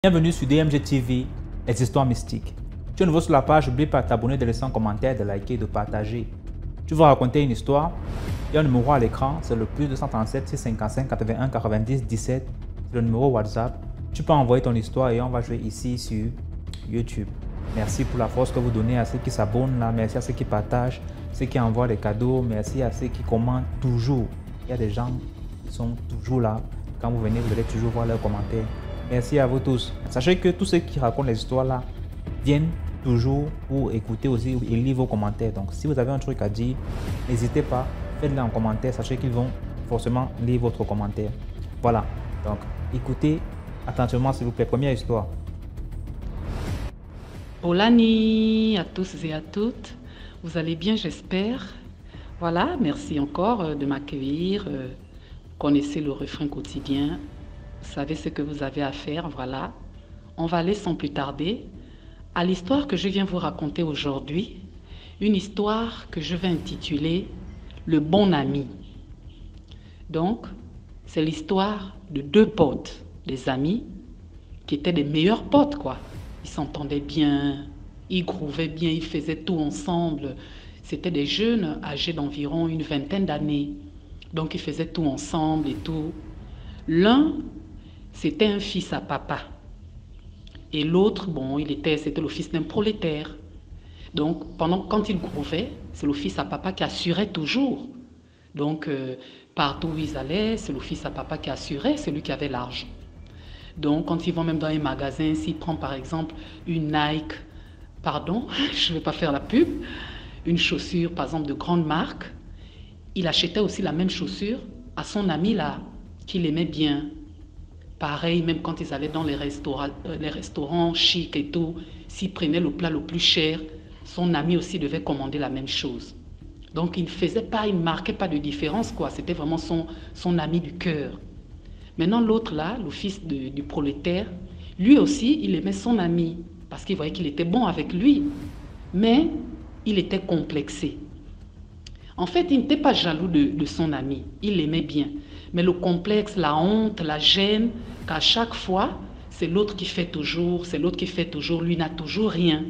Bienvenue sur DMG TV, les histoires mystiques. Tu es nouveau sur la page, n'oublie pas de t'abonner, de laisser un commentaire, de liker, de partager. Tu vas raconter une histoire, il y a un numéro à l'écran, c'est le plus 237 655 81 90 17, c'est le numéro WhatsApp. Tu peux envoyer ton histoire et on va jouer ici sur YouTube. Merci pour la force que vous donnez à ceux qui s'abonnent là, merci à ceux qui partagent, ceux qui envoient des cadeaux, merci à ceux qui commentent toujours. Il y a des gens qui sont toujours là, quand vous venez, vous allez toujours voir leurs commentaires. Merci à vous tous. Sachez que tous ceux qui racontent les histoires là viennent toujours pour écouter aussi et lire vos commentaires. Donc si vous avez un truc à dire, n'hésitez pas, faites-le en commentaire. Sachez qu'ils vont forcément lire votre commentaire. Voilà. Donc écoutez attentivement s'il vous plaît. Première histoire. Olani à tous et à toutes. Vous allez bien, j'espère. Voilà, merci encore de m'accueillir. Connaissez le refrain quotidien. Vous savez ce que vous avez à faire, voilà. On va aller sans plus tarder à l'histoire que je viens vous raconter aujourd'hui. Une histoire que je vais intituler « Le bon ami ». Donc, c'est l'histoire de deux potes, des amis, qui étaient des meilleurs potes, quoi. Ils s'entendaient bien, ils groovaient bien, ils faisaient tout ensemble. C'était des jeunes âgés d'environ une vingtaine d'années. Donc, ils faisaient tout ensemble et tout. L'un, c'était un fils à papa. Et l'autre, bon, c'était le fils d'un prolétaire. Donc, quand il grouvait, c'est le fils à papa qui assurait toujours. Donc, partout où ils allaient, c'est le fils à papa qui assurait, c'est lui qui avait l'argent. Donc, quand ils vont même dans un magasin, s'il prend par exemple une Nike, pardon, je ne vais pas faire la pub, une chaussure par exemple de grande marque, il achetait aussi la même chaussure à son ami là, qu'il aimait bien. Pareil, même quand ils allaient dans les restaurants chics et tout, s'ils prenaient le plat le plus cher, son ami aussi devait commander la même chose. Donc il ne marquait pas de différence, quoi. C'était vraiment son ami du cœur. Maintenant l'autre là, le fils du prolétaire, lui aussi, il aimait son ami parce qu'il voyait qu'il était bon avec lui. Mais il était complexé. En fait, il n'était pas jaloux de son ami, il l'aimait bien. Mais le complexe, la honte, la gêne, qu'à chaque fois, c'est l'autre qui fait toujours, lui n'a toujours rien.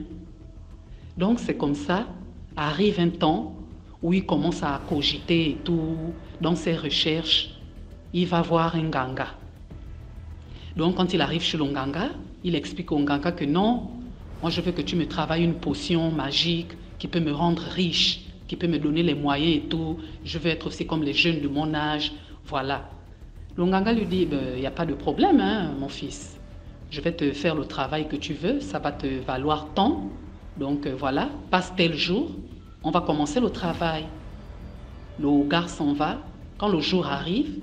Donc c'est comme ça, arrive un temps où il commence à cogiter et tout, dans ses recherches, il va voir un Nganga. Donc quand il arrive chez le Nganga, il explique au Nganga que non, moi je veux que tu me travailles une potion magique qui peut me rendre riche, qui peut me donner les moyens et tout, je veux être aussi comme les jeunes de mon âge. Voilà. Le Nganga lui dit, il n'y a pas de problème, hein, mon fils. Je vais te faire le travail que tu veux, ça va te valoir tant. Donc voilà, passe tel jour, on va commencer le travail. Le gars s'en va. Quand le jour arrive,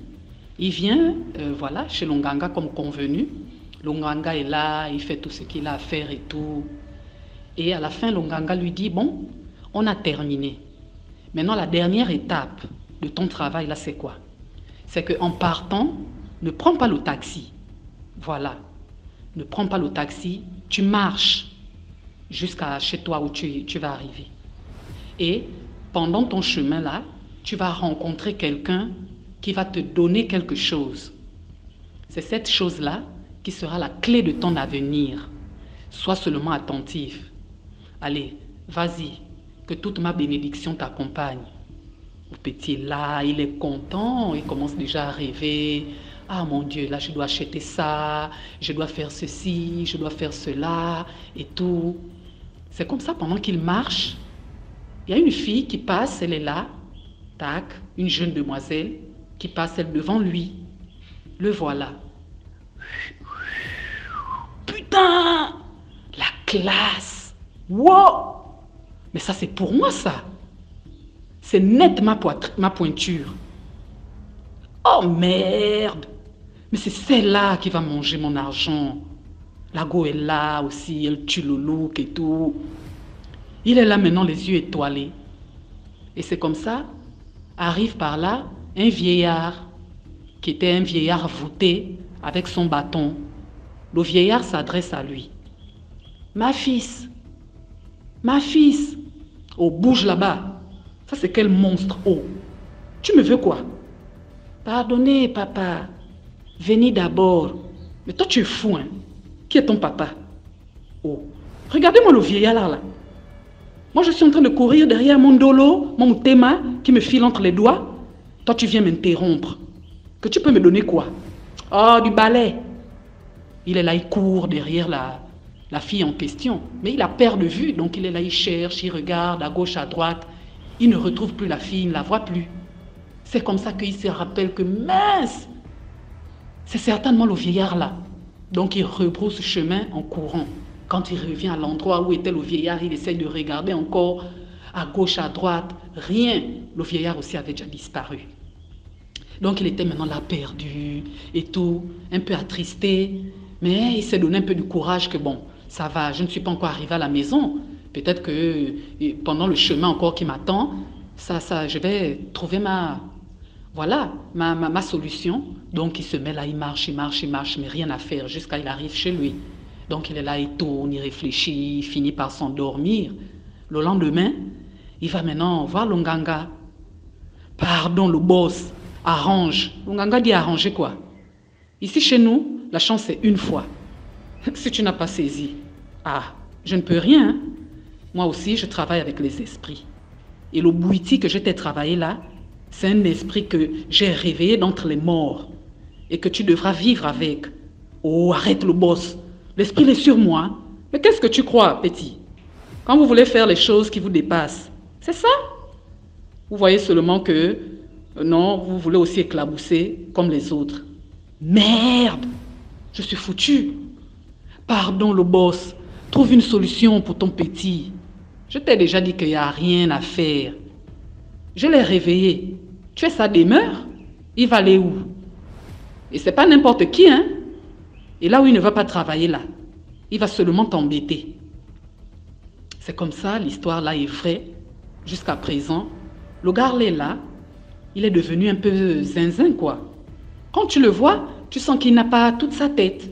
il vient voilà, chez le Nganga comme convenu. Le Nganga est là, il fait tout ce qu'il a à faire et tout. Et à la fin, le Nganga lui dit, bon, on a terminé. Maintenant, la dernière étape de ton travail, là, c'est quoi? C'est qu'en partant, ne prends pas le taxi. Voilà. Ne prends pas le taxi, tu marches jusqu'à chez toi où tu vas arriver. Et pendant ton chemin là, tu vas rencontrer quelqu'un qui va te donner quelque chose. C'est cette chose-là qui sera la clé de ton avenir. Sois seulement attentif. Allez, vas-y, que toute ma bénédiction t'accompagne. Le petit là, il est content, il commence déjà à rêver. Ah mon Dieu, là je dois acheter ça, je dois faire ceci, je dois faire cela et tout. C'est comme ça pendant qu'il marche. Il y a une fille qui passe, elle est là, tac, une jeune demoiselle qui passe elle devant lui. Le voilà. Putain, la classe. Wow! Mais ça c'est pour moi ça. C'est net ma pointure. Oh merde! Mais c'est celle-là qui va manger mon argent. La go est là aussi, elle tue le look et tout. Il est là maintenant, les yeux étoilés. Et c'est comme ça, arrive par là un vieillard, qui était un vieillard voûté avec son bâton. Le vieillard s'adresse à lui. Ma fils, oh bouge là-bas. Ça, c'est quel monstre? Oh, tu me veux quoi? Pardonnez, papa. Venez d'abord. Mais toi, tu es fou, hein? Qui est ton papa? Oh, regardez-moi le vieillard là. Moi, je suis en train de courir derrière mon dolo, mon théma qui me file entre les doigts. Toi, tu viens m'interrompre. Que tu peux me donner quoi? Oh, du balai. Il est là, il court derrière la fille en question. Mais il a peur de vue, donc il est là, il cherche, il regarde à gauche, à droite. Il ne retrouve plus la fille, il ne la voit plus. C'est comme ça qu'il se rappelle que mince, c'est certainement le vieillard là. Donc il rebrousse chemin en courant. Quand il revient à l'endroit où était le vieillard, il essaie de regarder encore à gauche, à droite. Rien. Le vieillard aussi avait déjà disparu. Donc il était maintenant là perdu et tout, un peu attristé. Mais il s'est donné un peu de courage que bon, ça va, je ne suis pas encore arrivé à la maison. Peut-être que pendant le chemin encore qui m'attend, je vais trouver ma solution. Donc il se met là, il marche, mais rien à faire jusqu'à il arrive chez lui. Donc il est là, il tourne, il réfléchit, il finit par s'endormir. Le lendemain, il va maintenant voir l'Onganga. Pardon, le boss, arrange. L'Onganga dit arranger quoi? Ici chez nous, la chance c'est une fois. Si tu n'as pas saisi, je ne peux rien. Hein. Moi aussi, je travaille avec les esprits. Et le bouiti que je t'ai travaillé là, c'est un esprit que j'ai réveillé d'entre les morts et que tu devras vivre avec. Oh, arrête le boss. L'esprit il est sur moi. Mais qu'est-ce que tu crois, petit? Quand vous voulez faire les choses qui vous dépassent, c'est ça? Vous voyez seulement que, non, vous voulez aussi éclabousser comme les autres. Merde! Je suis foutu. Pardon, le boss. Trouve une solution pour ton petit. Je t'ai déjà dit qu'il n'y a rien à faire. Je l'ai réveillé. Tu es sa demeure? Il va aller où? Et c'est pas n'importe qui, hein? Et là où il ne va pas travailler là, il va seulement t'embêter. C'est comme ça, l'histoire là est vraie. Jusqu'à présent, le garlet là, il est devenu un peu zinzin quoi. Quand tu le vois, tu sens qu'il n'a pas toute sa tête.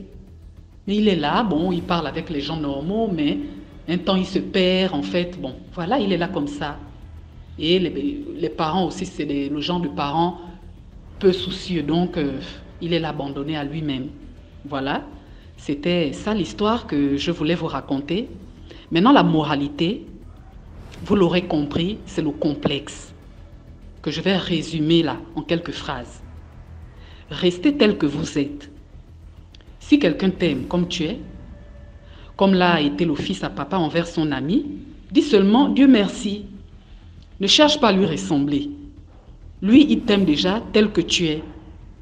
Mais il est là, bon, il parle avec les gens normaux, mais un temps il se perd en fait. Bon, voilà, il est là comme ça. Et les parents aussi, c'est le genre de parents peu soucieux, donc il est là abandonné à lui-même. Voilà, c'était ça l'histoire que je voulais vous raconter. Maintenant, la moralité, vous l'aurez compris, c'est le complexe que je vais résumer là en quelques phrases. Restez tel que vous êtes. Si quelqu'un t'aime comme tu es, comme l'a été le fils à papa envers son ami, dis seulement Dieu merci. Ne cherche pas à lui ressembler. Lui, il t'aime déjà tel que tu es.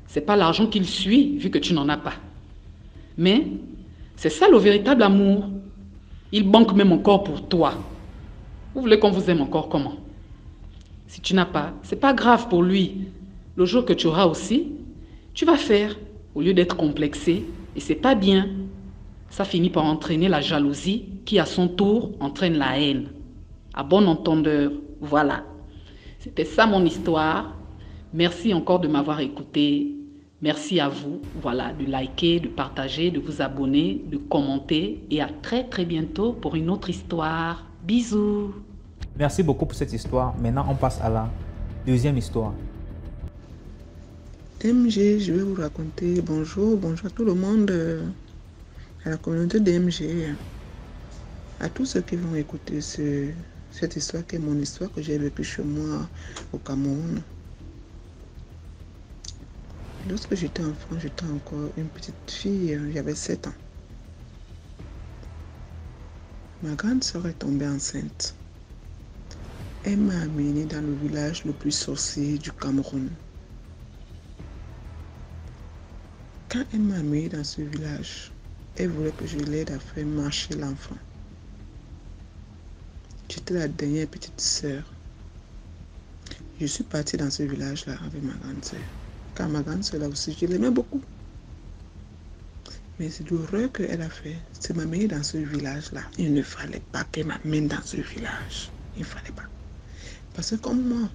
Ce n'est pas l'argent qu'il suit vu que tu n'en as pas. Mais c'est ça le véritable amour. Il banque même encore pour toi. Vous voulez qu'on vous aime encore comment? Si tu n'as pas, ce n'est pas grave pour lui. Le jour que tu auras aussi, tu vas faire au lieu d'être complexé. Et c'est pas bien. Ça finit par entraîner la jalousie qui à son tour entraîne la haine. À bon entendeur, voilà. C'était ça mon histoire. Merci encore de m'avoir écouté. Merci à vous, voilà, de liker, de partager, de vous abonner, de commenter et à très très bientôt pour une autre histoire. Bisous. Merci beaucoup pour cette histoire. Maintenant, on passe à la deuxième histoire. DMG, je vais vous raconter bonjour à tout le monde, à la communauté DMG, à tous ceux qui vont écouter cette histoire qui est mon histoire que j'ai vécue chez moi au Cameroun. Lorsque j'étais enfant, j'étais encore une petite fille, j'avais 7 ans. Ma grande sœur est tombée enceinte. Elle m'a amenée dans le village le plus sorcier du Cameroun. Quand elle m'a amenée dans ce village, elle voulait que je l'aide à faire marcher l'enfant. J'étais la dernière petite sœur. Je suis partie dans ce village-là avec ma grande sœur. Car ma grande sœur là aussi, je l'aimais beaucoup. Mais c'est l'horreur qu'elle a fait, c'est m'amener dans ce village-là. Il ne fallait pas qu'elle m'amène dans ce village. Il ne fallait pas. Parce que comme moi,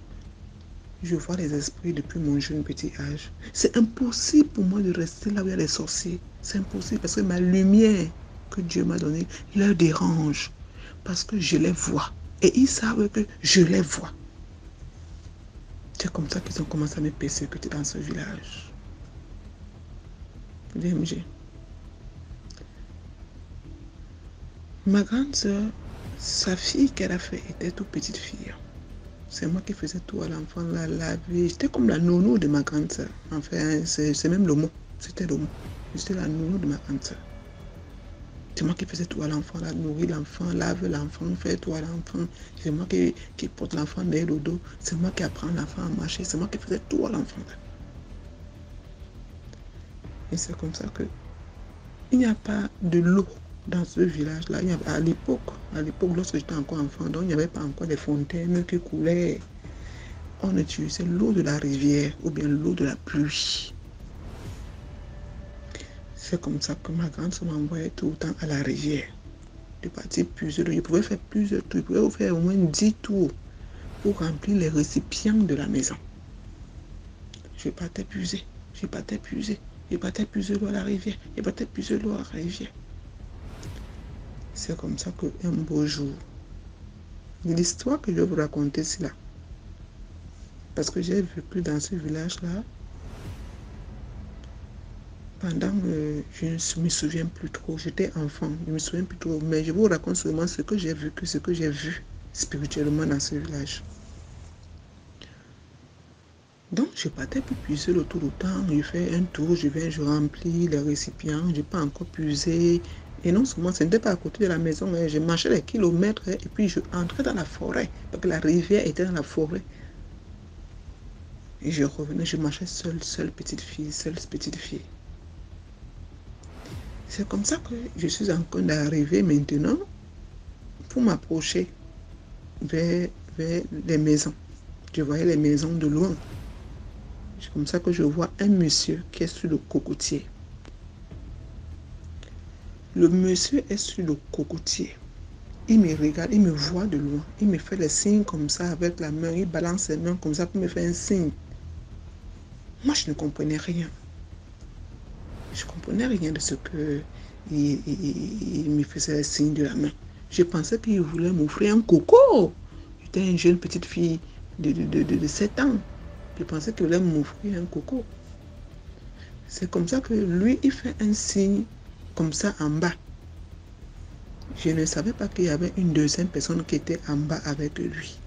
je vois les esprits depuis mon jeune petit âge. C'est impossible pour moi de rester là où il y a les sorciers. C'est impossible parce que ma lumière que Dieu m'a donnée leur dérange. Parce que je les vois. Et ils savent que je les vois. C'est comme ça qu'ils ont commencé à me persécuter dans ce village. DMG. Ma grande soeur, sa fille qu'elle a fait était toute petite fille. C'est moi qui faisais tout à l'enfant, la laver. J'étais comme la nounou de ma grande soeur. Enfin, c'est même le mot. C'était le mot. J'étais la nounou de ma grande soeur. C'est moi qui faisais tout à l'enfant, la nourrir l'enfant, lave l'enfant, faire tout à l'enfant. C'est moi qui porte l'enfant derrière le dos. C'est moi qui apprends l'enfant à marcher. C'est moi qui faisais tout à l'enfant. Et c'est comme ça que il n'y a pas de l'eau dans ce village-là. À l'époque, lorsque j'étais encore enfant, donc il n'y avait pas encore des fontaines qui coulaient. On utilisait l'eau de la rivière ou bien l'eau de la pluie. C'est comme ça que ma grande soeur m'envoyait tout le temps à la rivière. De partir puiser. Je pouvais faire plusieurs tours. Je pouvais faire au moins 10 tours pour remplir les récipients de la maison. Je partais puiser. Je partais puiser l'eau à la rivière. Je partais puiser l'eau à la rivière. C'est comme ça qu'un beau jour, l'histoire que je vais vous raconter, c'est là. Parce que j'ai vécu dans ce village-là pendant, je ne me souviens plus trop, j'étais enfant, je ne me souviens plus trop, mais je vous raconte seulement ce que j'ai vécu, ce que j'ai vu spirituellement dans ce village. Donc, je partais pour puiser l'eau tout le temps, je fais un tour, je remplis les récipients, je n'ai pas encore puisé. Et non seulement, ce n'était pas à côté de la maison, mais je marchais des kilomètres et puis je entrais dans la forêt, parce que la rivière était dans la forêt. Et je revenais, je marchais seule petite fille. C'est comme ça que je suis en train d'arriver maintenant pour m'approcher vers les maisons. Je voyais les maisons de loin. C'est comme ça que je vois un monsieur qui est sur le cocotier. Le monsieur est sur le cocotier. Il me regarde, il me voit de loin. Il me fait des signes comme ça avec la main. Il balance ses mains comme ça pour me faire un signe. Moi, je ne comprenais rien. Je ne comprenais rien de ce que il me faisait des signes de la main. Je pensais qu'il voulait m'offrir un coco. J'étais une jeune petite fille de 7 ans. Je pensais qu'il voulait m'offrir un coco. C'est comme ça que lui, il fait un signe comme ça en bas. Je ne savais pas qu'il y avait une deuxième personne qui était en bas avec lui.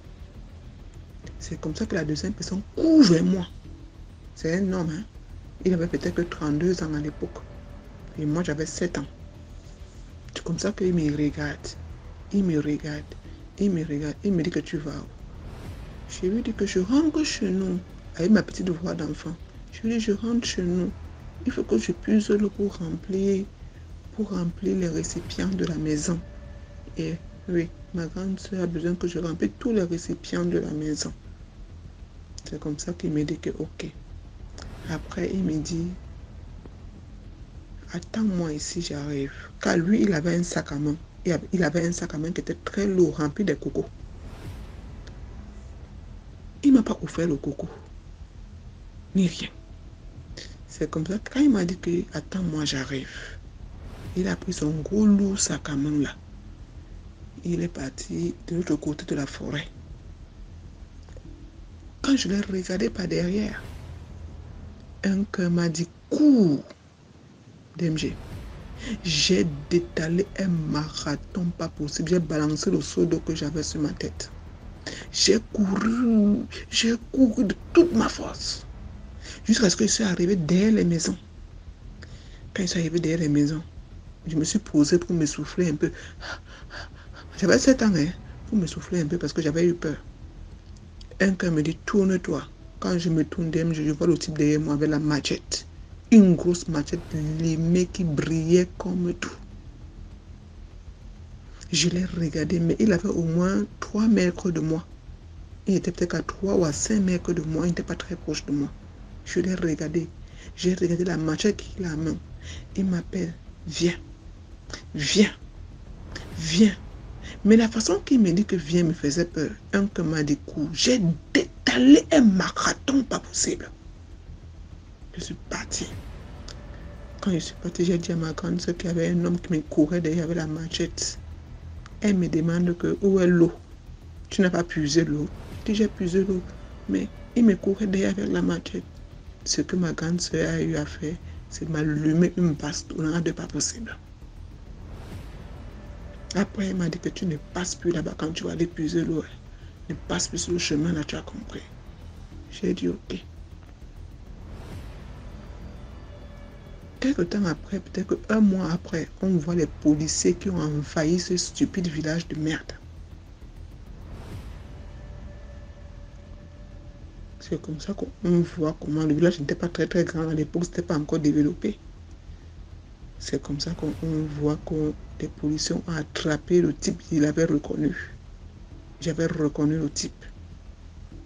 C'est comme ça que la deuxième personne court vers moi. C'est un homme, hein? Il avait peut-être que 32 ans à l'époque. Et moi, j'avais 7 ans. C'est comme ça qu'il me regarde. Il me regarde. Il me dit que tu vas où? Je lui dis que je rentre chez nous. Avec ma petite voix d'enfant. Je lui dis, je rentre chez nous. Il faut que je puise l'eau pour remplir les récipients de la maison. Et oui, ma grande soeur a besoin que je remplisse tous les récipients de la maison. C'est comme ça qu'il me dit que ok. Après, il me dit, attends-moi ici, j'arrive. Car lui, il avait un sac à main. Il avait un sac à main qui était très lourd, rempli de coco. Il ne m'a pas offert le coco. Ni rien. C'est comme ça, quand il m'a dit que attends-moi, j'arrive. Il a pris son gros lourd sac à main là. Il est parti de l'autre côté de la forêt. Quand je l'ai regardé par derrière, un cœur m'a dit cours, DMG. J'ai détalé un marathon pas possible. J'ai balancé le seau d'eau que j'avais sur ma tête. J'ai couru de toute ma force. Jusqu'à ce que je suis arrivé derrière les maisons. Quand je suis arrivé derrière les maisons, je me suis posé pour me souffler un peu. J'avais 7 ans, hein, pour me souffler un peu parce que j'avais eu peur. Un cœur me dit, tourne-toi. Quand je me tourne, je vois le type derrière moi avec la machette. Une grosse machette limée qui brillait comme tout. Je l'ai regardé, mais il avait au moins 3 mètres de moi. Il était peut-être à 3 ou à 5 mètres de moi. Il n'était pas très proche de moi. Je l'ai regardé. J'ai regardé la machette qu'il a à la main. Il m'appelle, viens, viens, viens. Mais la façon qu'il me dit que viens me faisait peur. Un que m'a dit cours. J'ai détalé un marathon pas possible. Je suis parti. Quand je suis parti, j'ai dit à ma grande soeur qu'il y avait un homme qui me courait derrière avec la machette. Elle me demande que où est l'eau? Tu n'as pas puisé l'eau? Je dis j'ai puisé l'eau. Mais il me courait derrière avec la machette. Ce que ma grande soeur a eu à faire, c'est de m'allumer une bastonnade pas possible. Après, il m'a dit que tu ne passes plus là-bas quand tu vas aller puiser l'eau. Ne passe plus sur le chemin, là, tu as compris. J'ai dit ok. Quelque temps après, peut-être qu'un mois après, on voit les policiers qui ont envahi ce stupide village de merde. C'est comme ça qu'on voit comment le village n'était pas très grand à l'époque, c'était pas encore développé. C'est comme ça qu'on voit que les policiers ont attrapé le type, il avait reconnu. J'avais reconnu le type.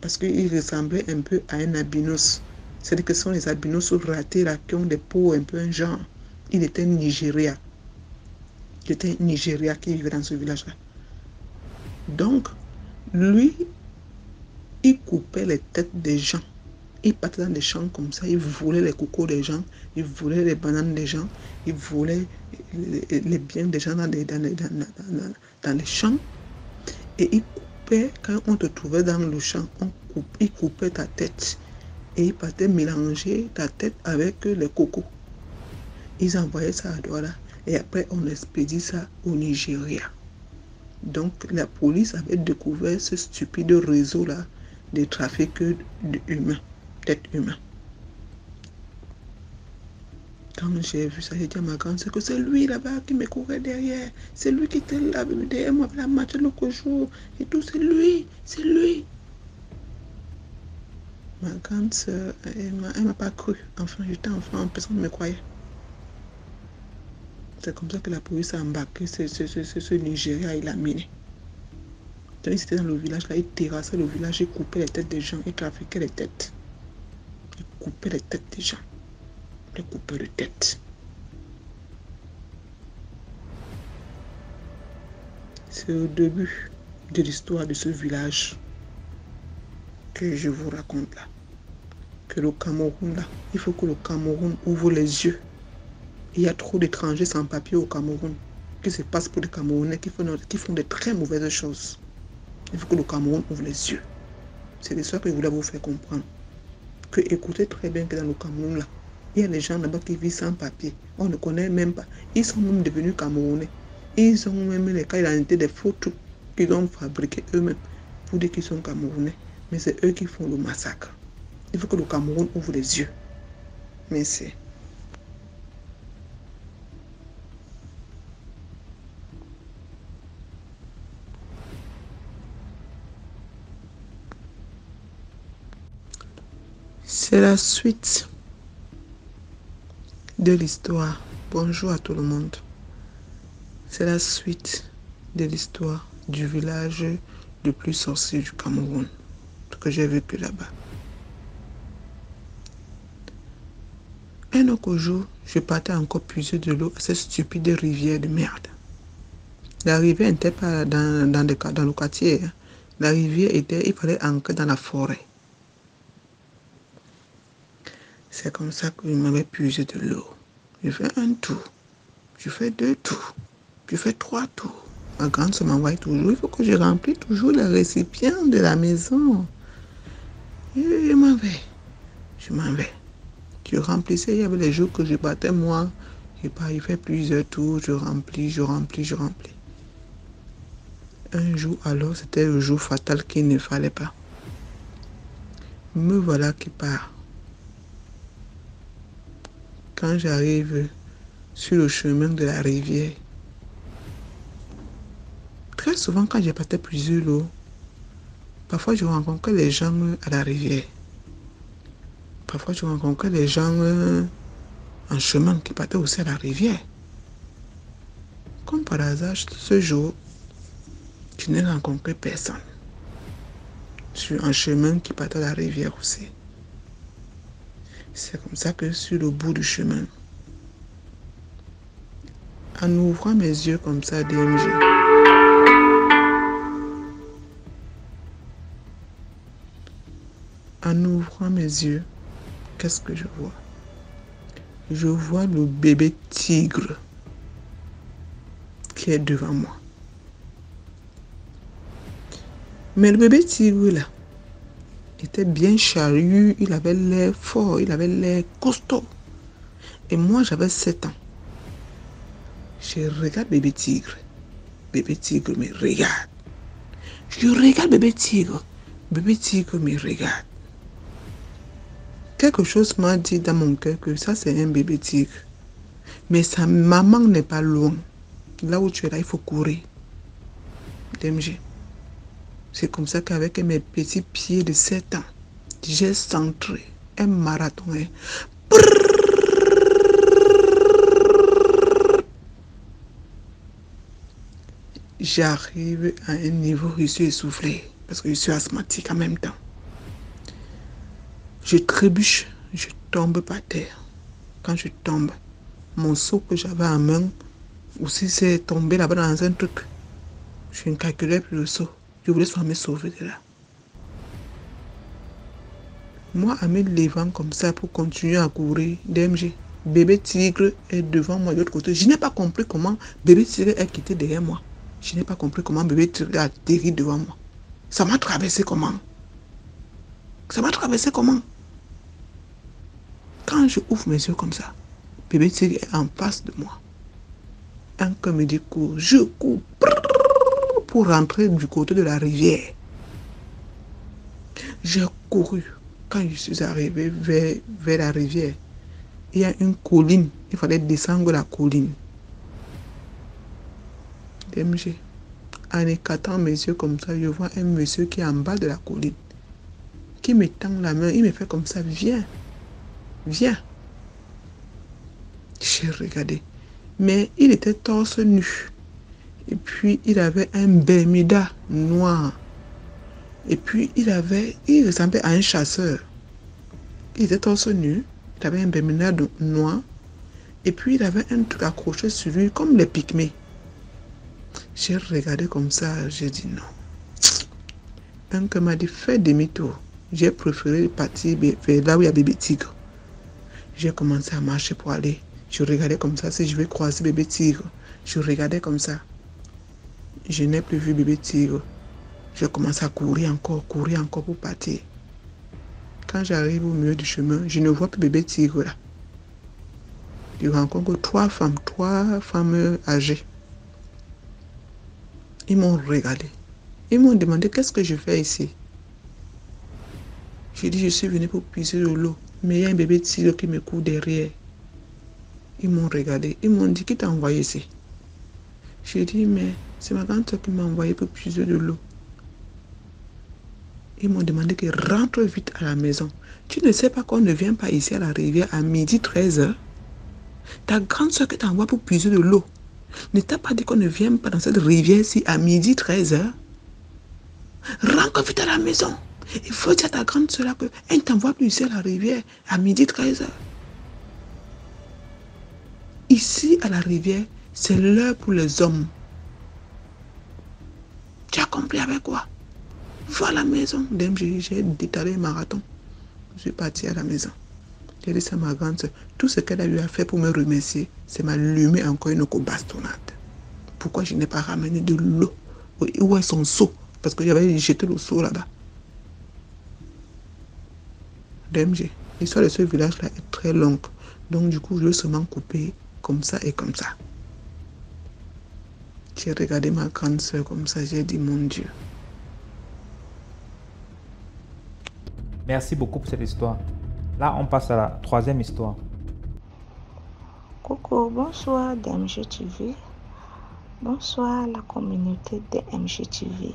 Parce qu'il ressemblait un peu à un albinos. C'est-à-dire que ce sont les albinos ratés là, qui ont des peaux un peu un genre. Il était Nigeria. Il était Nigeria qui vivait dans ce village-là. Donc, lui, il coupait les têtes des gens. Il partait dans des champs comme ça. Il volait les cocos des gens. Il volait les bananes des gens. Il volait les biens des gens dans les champs. Et il coupait, quand on te trouvait dans le champ, il coupait ta tête. Et il partait mélanger ta tête avec les cocos. Ils envoyaient ça à Douala. Et après, on expédie ça au Nigeria. Donc, la police avait découvert ce stupide réseau-là de trafic d'humains, d'êtres humains. Quand j'ai vu ça, j'ai dit à ma grande, c'est que c'est lui là-bas qui me courait derrière. C'est lui qui était là derrière moi, la match l'autre jour. Et tout, c'est lui, c'est lui. Ma grande soeur, elle m'a pas cru. Enfin, j'étais enfant, personne ne me croyait. C'est comme ça que la police a embarqué ce Nigeria, il l'a miné. Donc, il était dans le village, là, il terrassait le village, il coupait les têtes des gens, il trafiquait les têtes. Il coupait les têtes des gens. Il coupait les têtes. C'est au début de l'histoire de ce village que je vous raconte là. Que le Cameroun là, il faut que le Cameroun ouvre les yeux. Il y a trop d'étrangers sans papier au Cameroun qui se passent pour des Camerounais qui font de très mauvaises choses. Il faut que le Cameroun ouvre les yeux. C'est de ça que je voulais vous faire comprendre. Que écoutez très bien que dans le Cameroun là, il y a des gens là-bas qui vivent sans papier. On ne connaît même pas. Ils sont même devenus Camerounais. Ils ont même les cas d'identité des faux trucs qu'ils ont fabriqués eux-mêmes pour dire qu'ils sont Camerounais. Mais c'est eux qui font le massacre. Il faut que le Cameroun ouvre les yeux. Merci. C'est la suite de l'histoire. Bonjour à tout le monde. C'est la suite de l'histoire du village le plus sorcier du Cameroun que j'ai vécu là-bas. Un autre jour, je partais encore puiser de l'eau à cette stupide rivière de merde. La rivière n'était pas dans le quartier. La rivière il fallait ancrer dans la forêt. C'est comme ça que je m'avais puisé de l'eau. Je fais un tour, je fais 2 tours, je fais 3 tours. Ma grande se m'envoie toujours, il faut que je remplisse toujours les récipients de la maison. Et je m'en vais. Je remplissais, il y avait les jours que je battais moi. Je fais plusieurs tours, je remplis. Un jour alors, c'était le jour fatal qu'il ne fallait pas. Me voilà qui part. Quand j'arrive sur le chemin de la rivière, très souvent quand je partais puiser l'eau, parfois je rencontrais les gens à la rivière. Parfois je rencontrais les gens en chemin qui partaient aussi à la rivière. Comme par hasard, ce jour, je n'ai rencontré personne. Sur un chemin qui partait à la rivière aussi. C'est comme ça que sur le bout du chemin, en ouvrant mes yeux comme ça, DMG, en ouvrant mes yeux, qu'est-ce que je vois? Je vois le bébé tigre qui est devant moi. Mais le bébé tigre là, était bien charru, il avait l'air fort, il avait l'air costaud. Et moi, j'avais 7 ans. Je regarde bébé tigre. bébé tigre me regarde. Je regarde bébé tigre me regarde. Quelque chose m'a dit dans mon cœur que ça c'est un bébé tigre. Mais sa maman n'est pas loin. Là où tu es là, il faut courir. DMG. C'est comme ça qu'avec mes petits pieds de 7 ans, j'ai centré un marathon. J'arrive à un niveau où je suis essoufflé parce que je suis asthmatique en même temps. Je trébuche, je tombe par terre. Quand je tombe, mon seau que j'avais en main aussi s'est tombé là-bas dans un truc. Je ne calculais plus le seau. Je voulais soit me sauver de là. Moi, en me levant comme ça pour continuer à courir, DMG, bébé tigre est devant moi de l'autre côté. Je n'ai pas compris comment bébé tigre est quitté derrière moi. Je n'ai pas compris comment bébé tigre a atterri devant moi. Ça m'a traversé comment? Ça m'a traversé comment? Quand je ouvre mes yeux comme ça, bébé tigre est en face de moi. Un cœur me dit cours, je cours pour rentrer du côté de la rivière. J'ai couru. Quand je suis arrivé vers la rivière, il y a une colline. Il fallait descendre la colline. DMG. En écartant mes yeux comme ça, je vois un monsieur qui est en bas de la colline, qui me tend la main. Il me fait comme ça, viens, viens. J'ai regardé. Mais il était torse nu. Et puis, il avait un bermuda noir. Et puis, il ressemblait à un chasseur. Il était torse nu. Il avait un bermuda noir. Et puis, il avait un truc accroché sur lui, comme les pygmées. J'ai regardé comme ça. J'ai dit non. Un qui m'a dit, fais demi-tour. J'ai préféré partir vers là où il y a bébé tigre. J'ai commencé à marcher pour aller. Je regardais comme ça, si je vais croiser bébé tigre. Je regardais comme ça. Je n'ai plus vu bébé tigre. Je commence à courir encore pour partir. Quand j'arrive au milieu du chemin, je ne vois plus bébé tigre là. Je rencontre trois femmes âgées. Ils m'ont regardé. Ils m'ont demandé qu'est-ce que je fais ici. J'ai dit je suis venu pour puiser de l'eau. Mais il y a un bébé tigre qui me court derrière. Ils m'ont regardé. Ils m'ont dit qui t'a envoyé ici. J'ai dit mais c'est ma grande soeur qui m'a envoyé pour puiser de l'eau. Ils m'ont demandé que rentre vite à la maison. Tu ne sais pas qu'on ne vient pas ici à la rivière à midi 13h. Ta grande soeur qui t'envoie pour puiser de l'eau ne t'a pas dit qu'on ne vient pas dans cette rivière-ci à midi 13h. Rentre vite à la maison. Il faut dire à ta grande soeur qu'elle ne t'envoie plus ici à la rivière à midi 13h. Ici à la rivière, c'est l'heure pour les hommes. Tu as compris avec quoi? Va à la maison. J'ai détalé le marathon. Je suis parti à la maison. J'ai dit à ma grande soeur, tout ce qu'elle a eu à faire pour me remercier, c'est m'allumer encore une bastonnade. Pourquoi je n'ai pas ramené de l'eau? Où est son seau? Parce que j'avais jeté le seau là-bas. DMG, l'histoire de ce village-là est très longue. Donc du coup, je vais seulement couper comme ça et comme ça. J'ai regardé ma grande soeur comme ça, j'ai dit mon Dieu. Merci beaucoup pour cette histoire. Là, on passe à la troisième histoire. Coucou, bonsoir DMG TV. Bonsoir la communauté de DMG TV.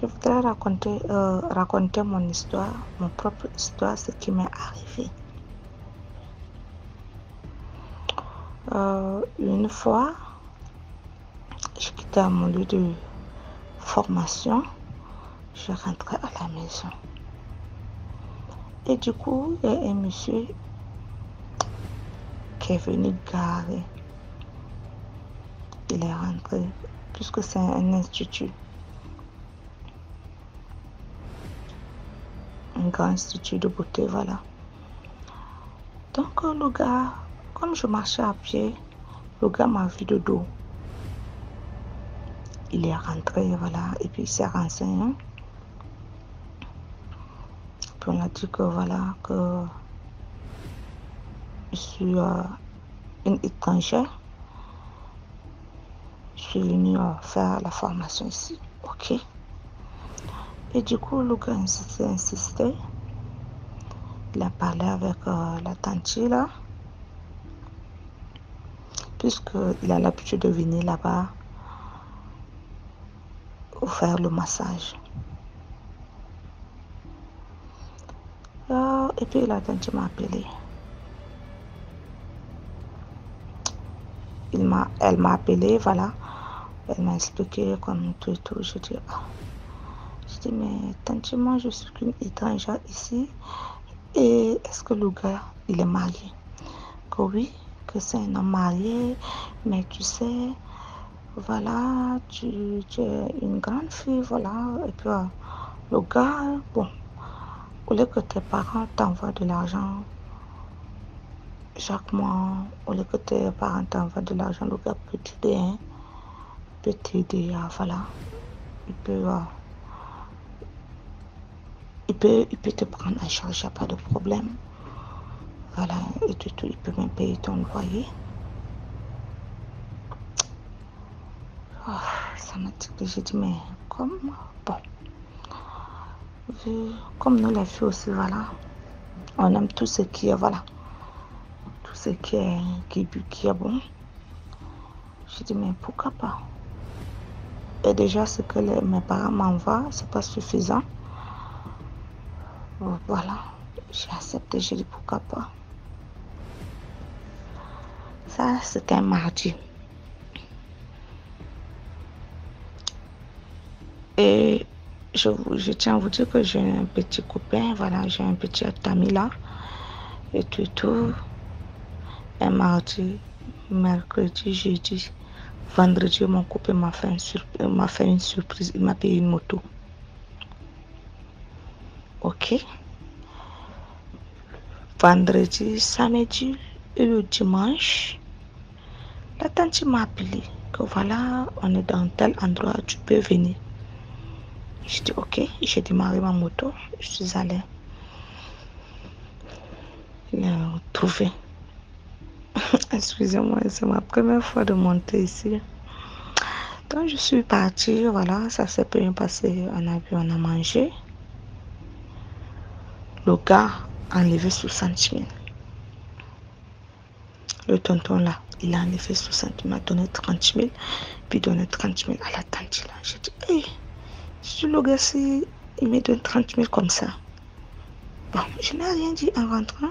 Je voudrais raconter mon histoire, mon propre histoire, ce qui m'est arrivé. Une fois, je quittais mon lieu de formation, je rentrais à la maison. Et du coup, il y a un monsieur qui est venu garer. Il est rentré, puisque c'est un institut. Un grand institut de beauté, voilà. Donc le gars, comme je marchais à pied, le gars m'a vu de dos. Il est rentré, voilà, et puis il s'est renseigné. Puis on a dit que voilà, que je suis une étrangère. Je suis venue faire la formation ici. Ok. Et du coup, le gars insistait. Il a parlé avec la tante là, puisqu'il a l'habitude de venir là-bas pour faire le massage. Et puis la tante m'a appelé. Elle m'a appelé, voilà. Elle m'a expliqué comme tout et tout. Je dis, mais tante, moi je suis qu'une étrangère ici. Et est-ce que le gars, il est marié? Que oui, que c'est un homme marié, mais tu sais, voilà, tu es une grande fille, voilà. Et puis le gars, bon, au lieu que tes parents t'envoient de l'argent chaque mois, au lieu que tes parents t'envoient de l'argent, le gars peut t'aider, hein, peut t'aider, voilà. Il peut te prendre en charge, il n'y a pas de problème. Voilà, et tout, il peut même payer ton loyer. Ça m'a dit, j'ai dit, mais comme, bon, comme nous les filles aussi, voilà, on aime tout ce qui est, voilà, tout ce qui est bon. J'ai dit, mais pourquoi pas? Et déjà, ce que mes parents m'envoient, c'est pas suffisant. Voilà, j'ai accepté, j'ai dit, pourquoi pas? Ça, c'était un mardi. Et je tiens à vous dire que j'ai un petit copain, voilà, j'ai un petit ami là. Et tout. Un mardi, mercredi, jeudi, vendredi, mon copain m'a fait une surprise. Il m'a payé une moto. Ok. Vendredi, samedi et le dimanche, la tante m'a appelé que voilà, on est dans tel endroit, tu peux venir. Je dis ok, j'ai démarré ma moto, je suis allée trouver. Excusez-moi, c'est ma première fois de monter ici. Donc je suis partie, voilà, ça s'est bien passé, on a mangé. Le gars a enlevé 60 000. Le tonton là, il a enlevé 60 000, il m'a donné 30 000, puis donné 30 000 à la tante là. J'ai dit, hey, si le gars, il me donne 30 000 comme ça. Bon, je n'ai rien dit en rentrant.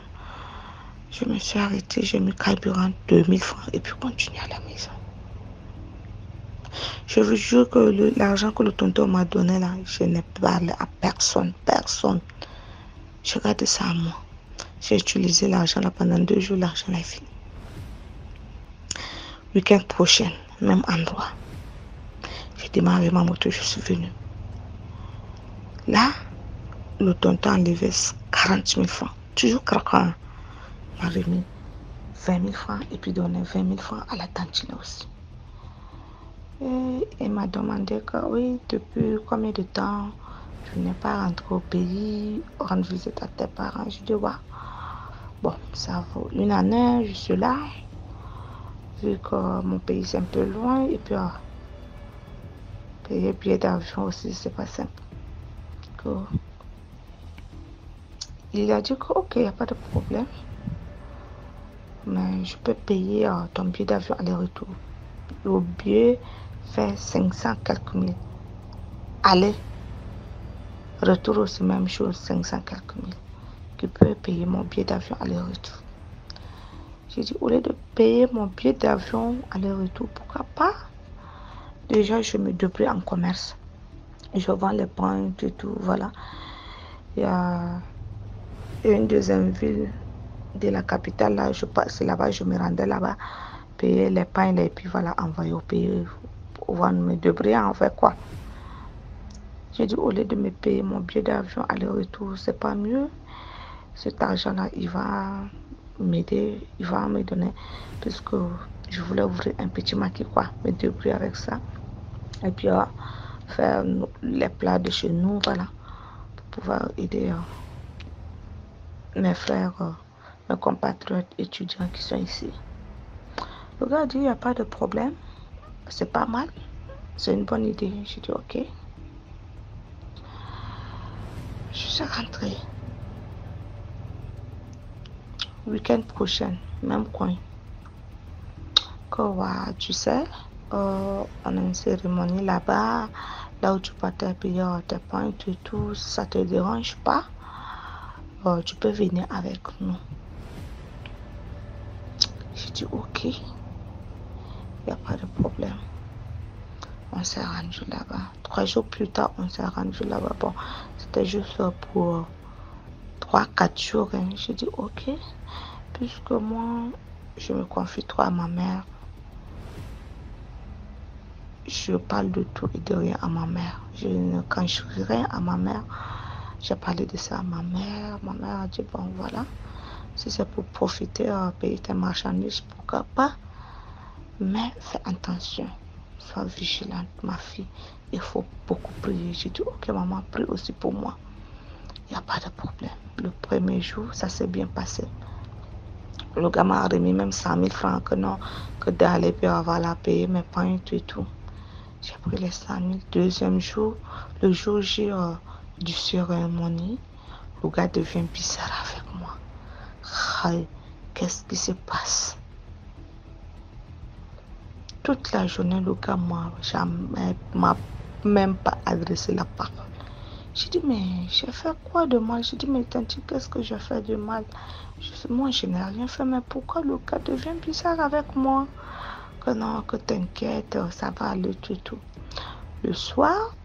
Je me suis arrêtée, j'ai mis carburant 2000 francs et puis continué à la maison. Je vous jure que l'argent que le tonton m'a donné là, je n'ai parlé à personne. Je garde ça à moi. J'ai utilisé l'argent là pendant 2 jours, l'argent là est fini. Week-end prochain, même endroit. J'ai démarré ma moto, je suis venue. Là, le tonton a enlevé 40 000 francs. Toujours craquant. Il m'a remis 20 000 francs et puis donné 20 000 francs à la tante aussi. Et il m'a demandé que oui, depuis combien de temps tu n'es pas rentré au pays, rendre visite à tes parents. Je dis ouais. Bon, ça vaut 1 année, je suis là. Vu que mon pays c'est un peu loin et puis payer billet d'avion aussi c'est pas simple. Il a dit que ok, il n'y a pas de problème. Mais je peux payer ton billet d'avion aller-retour. Le billet fait 500 quelques mille. Aller, retour aussi, même chose, 500 quelques mille. Tu peux payer mon billet d'avion aller-retour. J'ai dit, au lieu de payer mon billet d'avion aller-retour, pourquoi pas? Déjà, je me débrouille en commerce. Je vends les pains et tout, voilà. Il y a une deuxième ville de la capitale, là, je passe là-bas, je me rendais là-bas, payer les pains et puis voilà, envoyer au pays, pouvoir me débrouiller en fait quoi. J'ai dit, au lieu de me payer mon billet d'avion aller-retour, c'est pas mieux. Cet argent-là, il va m'aider, il va me donner, puisque je voulais ouvrir un petit maquis, quoi, me débrouiller avec ça. Et puis, faire les plats de chez nous, voilà, pour pouvoir aider mes frères, mes compatriotes étudiants qui sont ici. Le gars a dit, il n'y a pas de problème. c'est pas mal, c'est une bonne idée. J'ai dit ok. Je suis rentrée. Week-end prochain, même coin. Que tu sais, on a une cérémonie là-bas, là où tu partais payer tes points et tout, ça te dérange pas, tu peux venir avec nous. J'ai dit ok, il n'y a pas de problème. On s'est rendu là-bas. 3 jours plus tard, on s'est rendu là-bas. Bon, c'était juste pour 3-4 jours. Hein. J'ai dit ok, puisque moi, je me confie trop à ma mère. Je parle de tout et de rien à ma mère. Je ne cache rien à ma mère. J'ai parlé de ça à ma mère. Ma mère a dit, bon voilà, si c'est pour profiter, payer tes marchandises, pourquoi pas. Mais fais attention, sois vigilante, ma fille. Il faut beaucoup prier. J'ai dit, ok maman, prie aussi pour moi. Il n'y a pas de problème. Le premier jour, ça s'est bien passé. Le gars m'a remis même 100 000 francs que non, que d'aller puis avoir la payer mes points et tout. J'ai pris les 100 000. Deuxième jour, le jour J du cérémonie, le gars devient bizarre avec moi. Qu'est-ce qui se passe? Toute la journée, le gars m'a même pas adressé la parole. J'ai dit, mais j'ai fait quoi de mal? J'ai dit, mais tanti, qu'est-ce que j'ai fait de mal? Moi, je n'ai rien fait, mais pourquoi le gars devient bizarre avec moi? Que non, que t'inquiète, ça va aller tout. Le soir,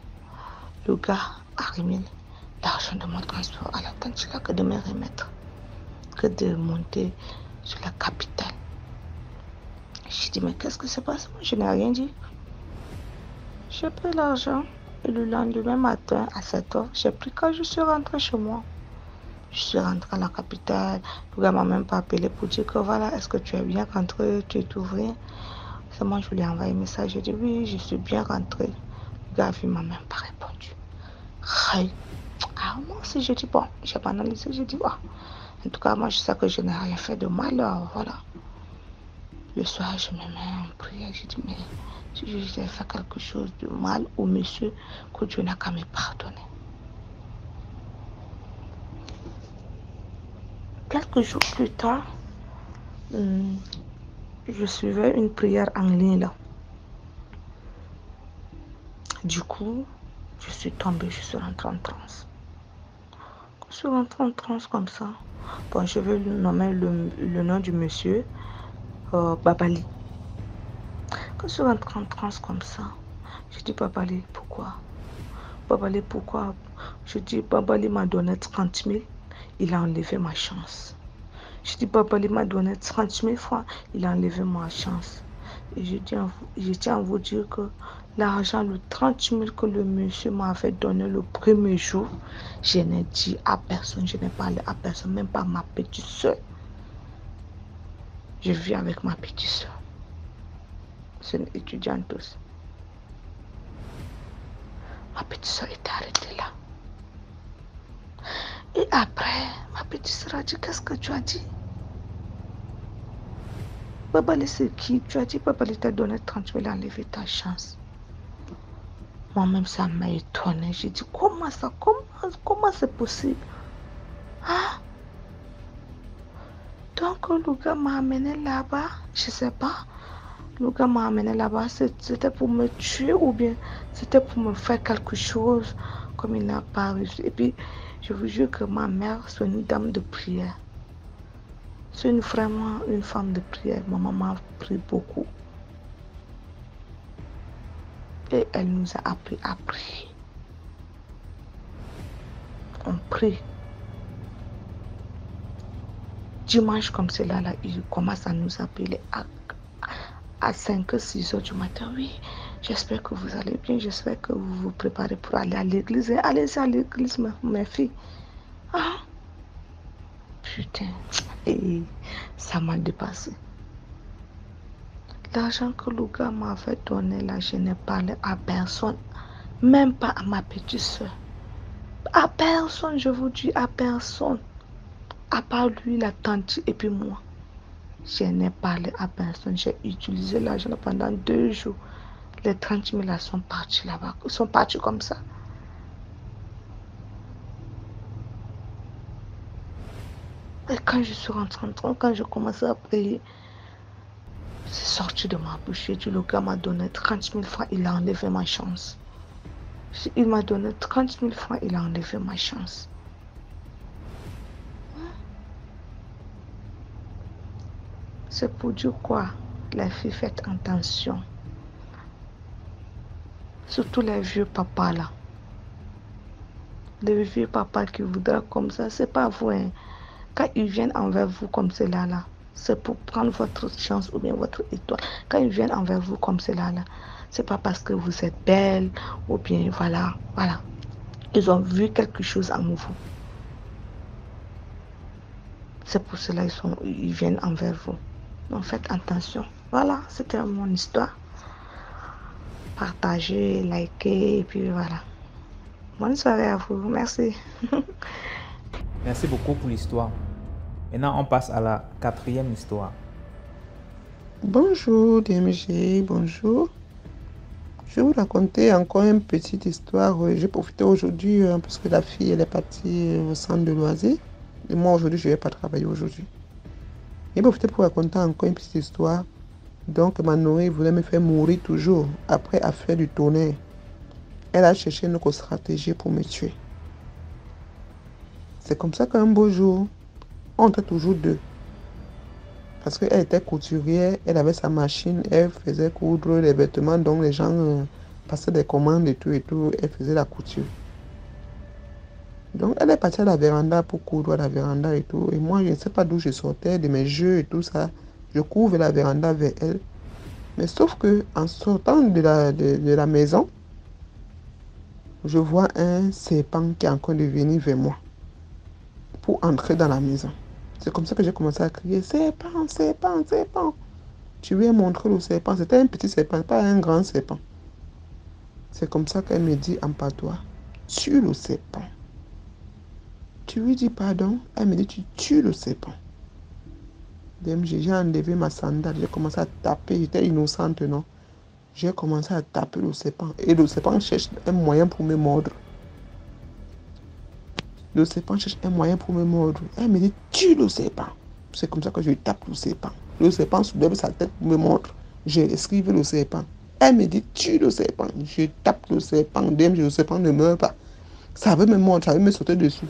le gars a remis l'argent de mon transport à la tante là que de me remettre, que de monter sur la capitale. J'ai dit, mais qu'est-ce que c'est passé? Moi, je n'ai rien dit. J'ai pris l'argent et le lendemain matin, à 7h, j'ai pris quand je suis rentrée chez moi. Je suis rentrée à la capitale. Le gars m'a même pas appelé pour dire que voilà, est-ce que tu es bien rentré, tu es ouvrier? C'est moi, je lui ai envoyé un message. J'ai dit, oui, je suis bien rentrée. Le gars m'a même pas répondu. Moi aussi, j'ai dit, bon, j'ai pas analysé, j'ai dit, en tout cas, moi, je sais que je n'ai rien fait de mal, voilà. Le soir, je me mets en prière, j'ai dit, mais si j'ai fait quelque chose de mal au monsieur, que Dieu n'a qu'à me pardonner. Quelques jours plus tard, je suivais une prière en ligne là. Du coup, je suis tombée, je suis rentrée en transe. Je suis rentrée en transe comme ça. Bon, je vais nommer le nom du monsieur, Babali. Quand je suis rentrée en transe comme ça, je dis Babali, pourquoi? Babali, pourquoi? Je dis Babali m'a donné 30 000, il a enlevé ma chance. Je dis Babali m'a donné 30 000 francs, il a enlevé ma chance. Et je tiens à vous dire que l'argent, le 30 000 que le monsieur m'avait donné le premier jour, je n'ai dit à personne, je n'ai parlé à personne, même pas à ma petite soeur. Je vis avec ma petite soeur. C'est une étudiante aussi. Ma petite soeur était arrêtée là. Et après, ma petite soeur a dit, qu'est-ce que tu as dit? Babali, c'est qui? Tu as dit, Babali t'a donné 30 000, a enlevé ta chance. Moi-même, ça m'a étonné. J'ai dit, comment ça? Comment c'est possible? Donc, le gars m'a amené là-bas. Je ne sais pas. Le gars m'a amené là-bas. C'était pour me tuer ou bien c'était pour me faire quelque chose comme il n'a pas réussi. Et puis, je vous jure que ma mère, c'est une dame de prière. C'est vraiment une femme de prière. Ma maman prie beaucoup. Et elle nous a appris à prier. On prie. Dimanche comme cela, là, il commence à nous appeler à 5-6 heures du matin. Oui, j'espère que vous allez bien. J'espère que vous vous préparez pour aller à l'église. Allez-y à l'église, mes filles. Putain. Et ça m'a dépassé. L'argent que le gars m'avait donné là, je n'ai parlé à personne. Même pas à ma petite soeur. À personne, je vous dis, à personne. À part lui, la tante et puis moi. Je n'ai parlé à personne. J'ai utilisé l'argent pendant 2 jours. Les 30 000 là sont partis là-bas. Ils sont partis comme ça. Et quand je suis rentrée, quand j'ai commencé à prier, c'est sorti de ma bouche. J'ai dit, le gars m'a donné 30 000 francs, il a enlevé ma chance. Il m'a donné 30 000 francs, il a enlevé ma chance. C'est pour dire quoi? Les filles, faites attention. Surtout les vieux papas là. Les vieux papas qui voudraient comme ça, c'est pas vous. Hein. Quand ils viennent envers vous comme cela là, c'est pour prendre votre chance ou bien votre étoile. Quand ils viennent envers vous comme cela là, c'est pas parce que vous êtes belle ou bien voilà. Ils ont vu quelque chose en vous. C'est pour cela ils viennent envers vous. Donc faites attention. Voilà, c'était mon histoire. Partagez, likez et puis voilà. Bonne soirée à vous. Merci. Merci beaucoup pour l'histoire. Maintenant, on passe à la 4e histoire. Bonjour DMG, bonjour. Je vais vous raconter encore une petite histoire. J'ai profité aujourd'hui parce que la fille elle est partie au centre de loisirs. Et moi aujourd'hui je ne vais pas travailler aujourd'hui. J'ai profité pour raconter encore une petite histoire. Donc ma nourrice voulait me faire mourir toujours après affaire du tonnerre. Elle a cherché une autre stratégie pour me tuer. C'est comme ça qu'un beau jour, on était toujours deux. Parce qu'elle était couturière, elle avait sa machine, elle faisait coudre les vêtements, donc les gens passaient des commandes et tout, elle faisait la couture. Donc elle est partie à la véranda pour coudre à la véranda et tout. Et moi, je ne sais pas d'où je sortais, de mes jeux et tout ça. Je couvre la véranda vers elle. Mais sauf que en sortant de la maison, je vois un serpent qui est en train de venir vers moi pour entrer dans la maison. C'est comme ça que j'ai commencé à crier, serpent, serpent, serpent. Tu lui ai montré le serpent. C'était un petit serpent, pas un grand serpent. C'est comme ça qu'elle me dit en patois, tue le serpent. Tu lui dis pardon, elle me dit tu tues le serpent. J'ai enlevé ma sandale, j'ai commencé à taper, j'étais innocente, non? J'ai commencé à taper le serpent. Et le serpent cherche un moyen pour me mordre. Le serpent cherche un moyen pour me mordre. Elle me dit, tue le serpent. C'est comme ça que je tape le serpent. Le serpent soulève sa tête pour me mordre. J'ai esquivé le serpent. Elle me dit, tue le serpent. Je tape le serpent. Le serpent ne meurt pas. Ça veut me mordre, ça veut me sauter dessus.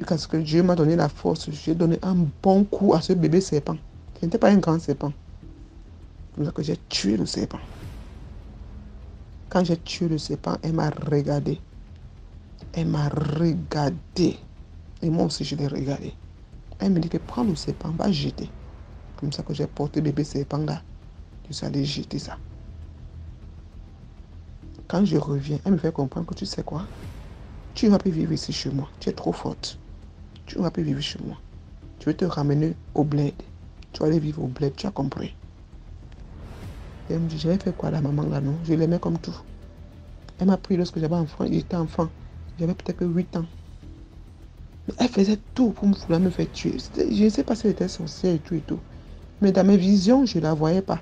Parce que Dieu m'a donné la force. J'ai donné un bon coup à ce bébé serpent. Ce n'était pas un grand serpent. C'est comme ça que j'ai tué le serpent. Quand j'ai tué le serpent, elle m'a regardé. Elle m'a regardé. Et moi aussi, je l'ai regardé. Elle me dit que prends le serpent, va jeter. Comme ça que j'ai porté le bébé serpent là. Je suis allé jeter ça. Quand je reviens, elle me fait comprendre que tu sais quoi? Tu ne vas plus vivre ici chez moi. Tu es trop forte. Tu ne vas plus vivre chez moi. Je vais te ramener au bled. Tu vas aller vivre au bled, tu as compris. Et elle me dit, j'avais fait quoi la maman là, non? Je l'aimais comme tout. Elle m'a pris lorsque j'avais enfant, j'étais enfant. J'avais peut-être que 8 ans. Mais elle faisait tout pour vouloir me faire tuer. Je ne sais pas si elle était sorcière et tout. Mais dans mes visions, je ne la voyais pas.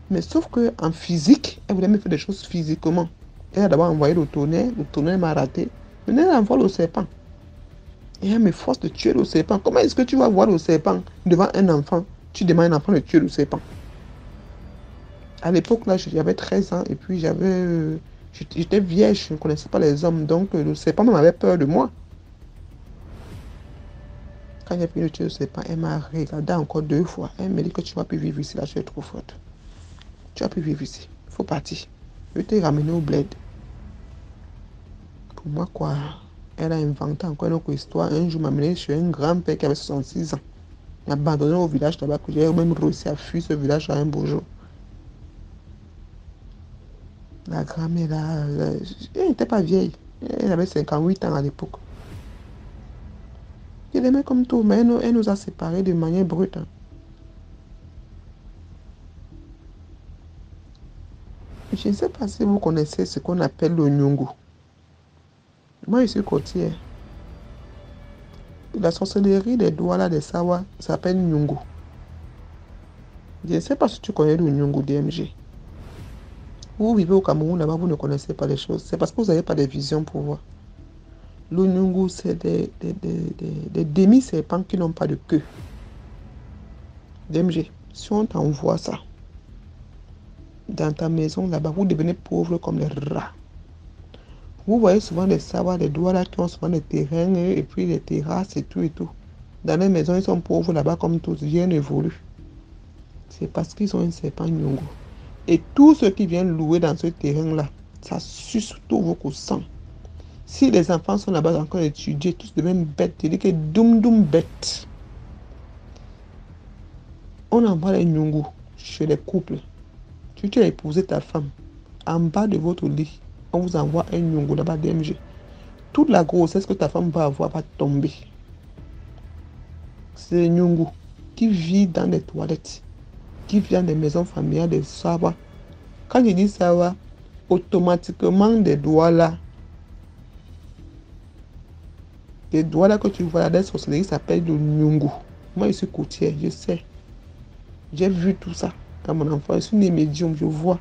Mais sauf qu'en physique, elle voulait me faire des choses physiquement. Elle a d'abord envoyé le tonnerre m'a raté. Maintenant, elle envoie le serpent. Et elle me force de tuer le serpent. Comment est-ce que tu vas voir le serpent devant un enfant? Tu demandes à un enfant de tuer le serpent. À l'époque, là, j'avais 13 ans et puis j'étais vieille, je ne connaissais pas les hommes. Donc, le serpent m'avait peur de moi. Quand j'ai fini de tuer le serpent, elle m'a regardé encore 2 fois. Elle me dit que tu ne vas plus vivre ici, là, tu es trop forte. Tu vas plus vivre ici. Il faut partir. Je vais te ramener au bled. Pour moi, quoi, elle a inventé encore une autre histoire. Un jour, m'a amené chez un grand-père qui avait 66 ans. Il m'a abandonné au village là-bas, que j'ai même réussi à fuir ce village à un beau jour. La grand-mère, là, elle n'était pas vieille. Elle avait 58 ans à l'époque. Je l'aimais comme tout, mais elle nous a séparés de manière brute. Je ne sais pas si vous connaissez ce qu'on appelle le nyungu. Moi, je suis côtière. La sorcellerie des Douala des Sawa s'appelle nyungu. Je ne sais pas si tu connais le nyungu DMG. Vous vivez au Cameroun, là-bas, vous ne connaissez pas les choses. C'est parce que vous n'avez pas de vision pour voir. Le Nyungu, c'est des demi-serpents qui n'ont pas de queue. DMG, si on t'envoie ça dans ta maison, là-bas, vous devenez pauvre comme les rats. Vous voyez souvent des savoirs, des douala qui ont souvent des terrains et puis des terrasses et tout et tout. Dans les maisons, ils sont pauvres là-bas comme tous, rien n'évolue. C'est parce qu'ils ont un serpent Nyungu. Et tous ceux qui viennent louer dans ce terrain-là, ça suce tout vos sang. Si les enfants sont là-bas encore étudiés, tous deviennent bêtes. Il dit que doum bêtes. On envoie les Nyungu chez les couples. Si tu as épousé ta femme, en bas de votre lit, on vous envoie un Nyungu là-bas DMG. Toute la grossesse que ta femme va avoir va tomber. C'est les Nyungu qui vivent dans les toilettes, qui vivent dans des maisons familiales, des sawa. Quand je dis sawa, automatiquement des doigts là, les doigts là que tu vois là, des sorcelleries s'appellent le Nyungu. Moi, je suis courtier, je sais. J'ai vu tout ça à mon enfant. Je suis né médium, je vois.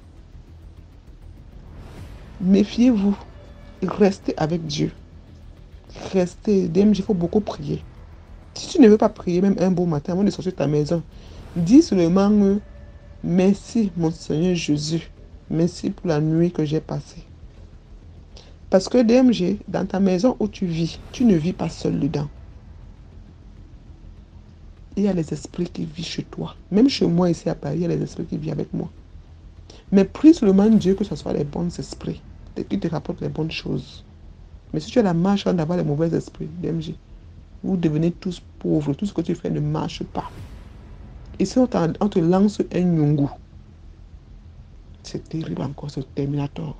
Méfiez-vous. Restez avec Dieu. Restez. DMG, il faut beaucoup prier. Si tu ne veux pas prier, même un beau matin, avant de sortir de ta maison, dis seulement merci, mon Seigneur Jésus. Merci pour la nuit que j'ai passée. Parce que DMG, dans ta maison où tu vis, tu ne vis pas seul dedans. Il y a les esprits qui vivent chez toi. Même chez moi ici à Paris, il y a les esprits qui vivent avec moi. Mais prie seulement Dieu que ce soit les bons esprits, qui te rapportent les bonnes choses. Mais si tu as la marche d'avoir les mauvais esprits, DMG, vous devenez tous pauvres. Tout ce que tu fais ne marche pas. Et si on te lance un Nyungu, c'est terrible encore, ce Terminator.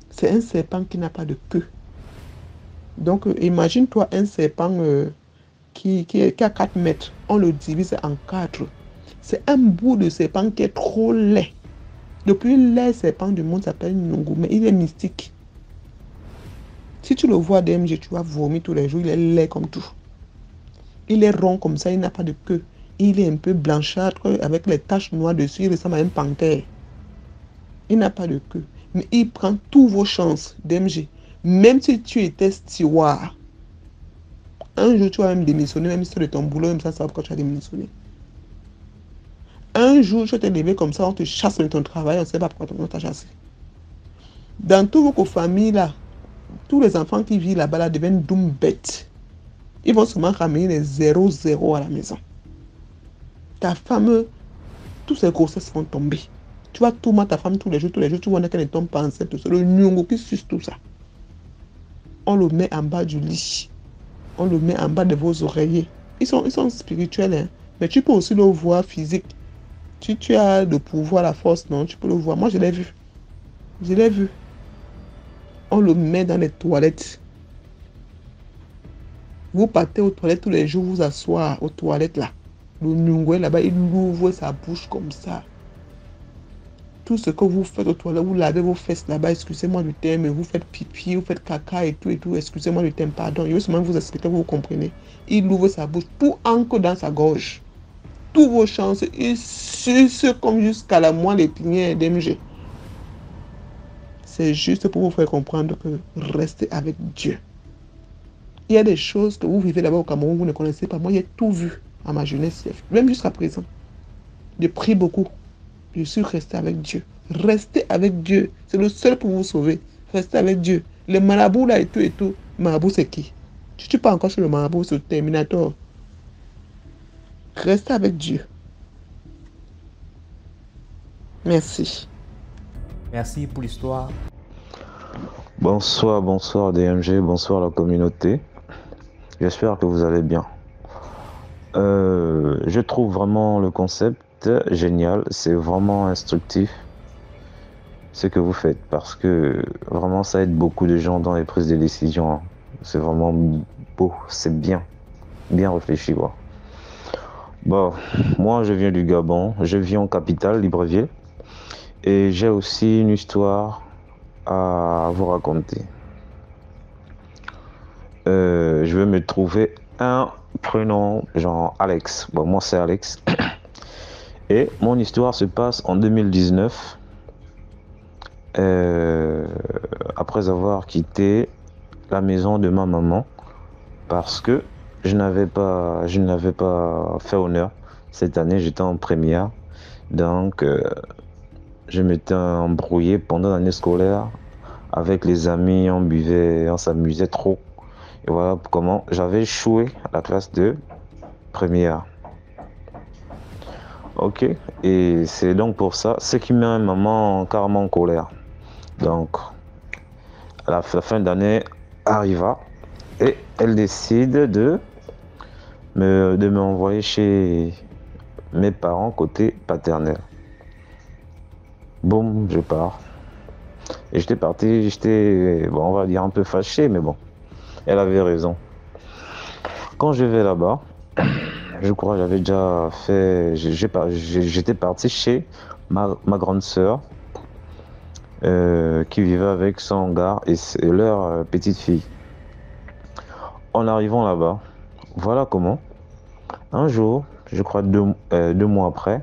C'est un serpent qui n'a pas de queue. Donc, imagine-toi un serpent qui a 4 mètres. On le divise en 4. C'est un bout de serpent qui est trop laid. Le plus laid serpent du monde s'appelle Nyungu, mais il est mystique. Si tu le vois DMG, tu vas vomir tous les jours. Il est laid comme tout. Il est rond comme ça, il n'a pas de queue. Il est un peu blanchâtre avec les taches noires dessus. Il ressemble à un panthère. Il n'a pas de queue. Mais il prend toutes vos chances DMG. Même si tu étais steward, un jour tu vas même démissionner, même si tu es de ton boulot, même ça va pourquoi tu as démissionné. Un jour tu t'es levé comme ça, on te chasse de ton travail, on ne sait pas pourquoi on t'a chassé. Dans toutes vos familles là, tous les enfants qui vivent là-bas là, deviennent doum bêtes. Ils vont seulement ramener les 0-0 à la maison. Ta femme, tous ses grossesses vont tomber. Tu vas tourmenter ta femme tous les jours, tu vois qu'elle ne tombe pas enceinte. C'est le Nyungu qui suce tout ça. On le met en bas du lit. On le met en bas de vos oreillers. Ils sont spirituels, hein? Mais tu peux aussi le voir physique. Si tu as le pouvoir, la force, non, tu peux le voir. Moi, je l'ai vu. Je l'ai vu. On le met dans les toilettes. Vous partez aux toilettes tous les jours, vous asseoir aux toilettes là. Le Nyungu là-bas, il ouvre sa bouche comme ça. Tout ce que vous faites aux toilettes, vous lavez vos fesses là-bas, excusez-moi du terme, vous faites pipi, vous faites caca et tout, excusez-moi du terme, pardon. Je veux seulement vous expliquer, vous comprenez. Il ouvre sa bouche, tout ancre dans sa gorge. Toutes vos chances, il suce comme jusqu'à la moelle épinière DMG. C'est juste pour vous faire comprendre que restez avec Dieu. Il y a des choses que vous vivez là-bas au Cameroun, vous ne connaissez pas. Moi, j'ai tout vu à ma jeunesse, même jusqu'à présent. Je prie beaucoup. Je suis resté avec Dieu. Restez avec Dieu. C'est le seul pour vous sauver. Restez avec Dieu. Les marabouts là et tout. Marabout, c'est qui? Tu ne suis pas encore sur le marabout, c'est le Terminator. Restez avec Dieu. Merci. Merci pour l'histoire. Bonsoir DMG, bonsoir la communauté. J'espère que vous allez bien. Je trouve vraiment le concept génial, c'est vraiment instructif ce que vous faites parce que vraiment ça aide beaucoup de gens dans les prises de décision. C'est vraiment beau, c'est bien réfléchi. Quoi. Bon, moi je viens du Gabon, je vis en capitale, Libreville, et j'ai aussi une histoire à vous raconter. Je vais me trouver un prénom genre Alex. Bon, moi c'est Alex. Et mon histoire se passe en 2019. après avoir quitté la maison de ma maman parce que je n'avais pas fait honneur. Cette année, j'étais en première. Donc, je m'étais embrouillé pendant l'année scolaire avec les amis. On buvait, on s'amusait trop. Et voilà comment j'avais échoué à la classe de première. Ok, et c'est donc pour ça, ce qui met maman carrément en colère. Donc, la fin d'année arriva et elle décide de m'envoyer chez mes parents côté paternel. Boum, je pars. Et j'étais, bon, on va dire un peu fâché, mais bon, elle avait raison. Quand je vais là-bas, je crois que j'avais déjà fait, j'étais parti chez ma grande sœur qui vivait avec son gars et leur petite fille. En arrivant là-bas, voilà comment, un jour, je crois 2 mois après,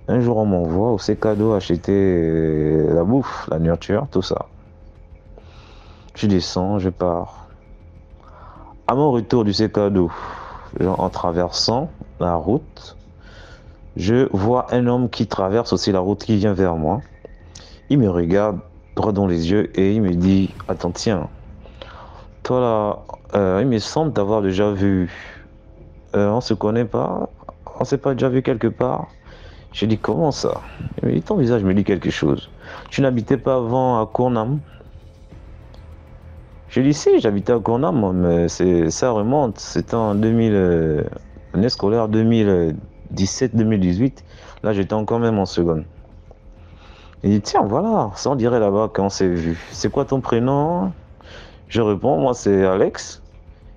un jour on m'envoie au cadeau acheter la bouffe, la nourriture, tout ça. Je descends, je pars. À mon retour du cadeau, en traversant la route, je vois un homme qui traverse aussi la route, qui vient vers moi. Il me regarde droit dans les yeux et il me dit « Attends, tiens, toi là, il me semble t'avoir déjà vu. On se connaît pas? On s'est pas déjà vu quelque part ?» J'ai dit « Comment ça ?» Il me dit « Ton visage me dit quelque chose. Tu n'habitais pas avant à Cournam ?» Je dis « Si, j'habitais à Cournam, mais ça remonte. C'était en 2000, année scolaire 2017-2018. Là, j'étais encore même en seconde. » Il dit « Tiens, voilà, ça on dirait là-bas qu'on s'est vu. C'est quoi ton prénom ?» Je réponds « Moi, c'est Alex. »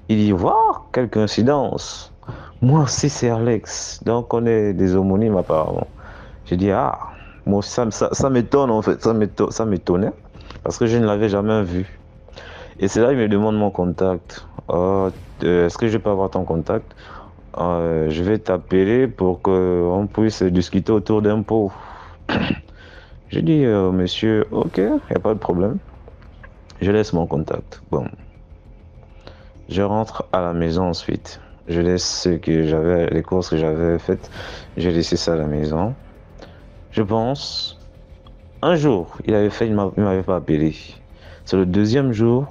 Il dit « Waouh, quelle coïncidence. Moi aussi, c'est Alex. Donc, on est des homonymes apparemment. » J'ai dit « Ah, moi, ça m'étonne en fait. Ça m'étonnait parce que je ne l'avais jamais vu. » Et c'est là qu'il me demande mon contact. Est-ce que je peux avoir ton contact? Je vais t'appeler pour qu'on puisse discuter autour d'un pot. J'ai dit, monsieur, ok, il n'y a pas de problème. Je laisse mon contact. Bon. Je rentre à la maison ensuite. Je laisse les courses que j'avais faites. J'ai laissé ça à la maison. Je pense, un jour, il m'avait pas appelé. C'est le deuxième jour.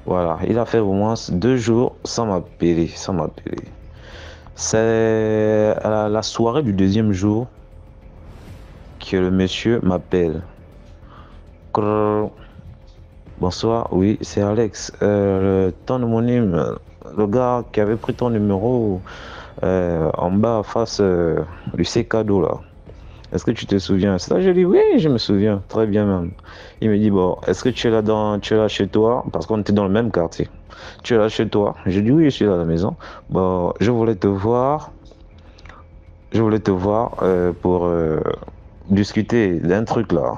Voilà, il a fait au moins 2 jours sans m'appeler. C'est à la soirée du deuxième jour que le monsieur m'appelle. Bonsoir, oui, c'est Alex. Ton homonyme, le gars qui avait pris ton numéro en bas face du cadeau là. Est-ce que tu te souviens? C'est ça, je dis oui, je me souviens, très bien même. Il me dit bon, est-ce que tu es là chez toi? Parce qu'on était dans le même quartier. Tu es là chez toi? Je dis oui, je suis là à la maison. Bon, je voulais te voir pour discuter d'un truc là.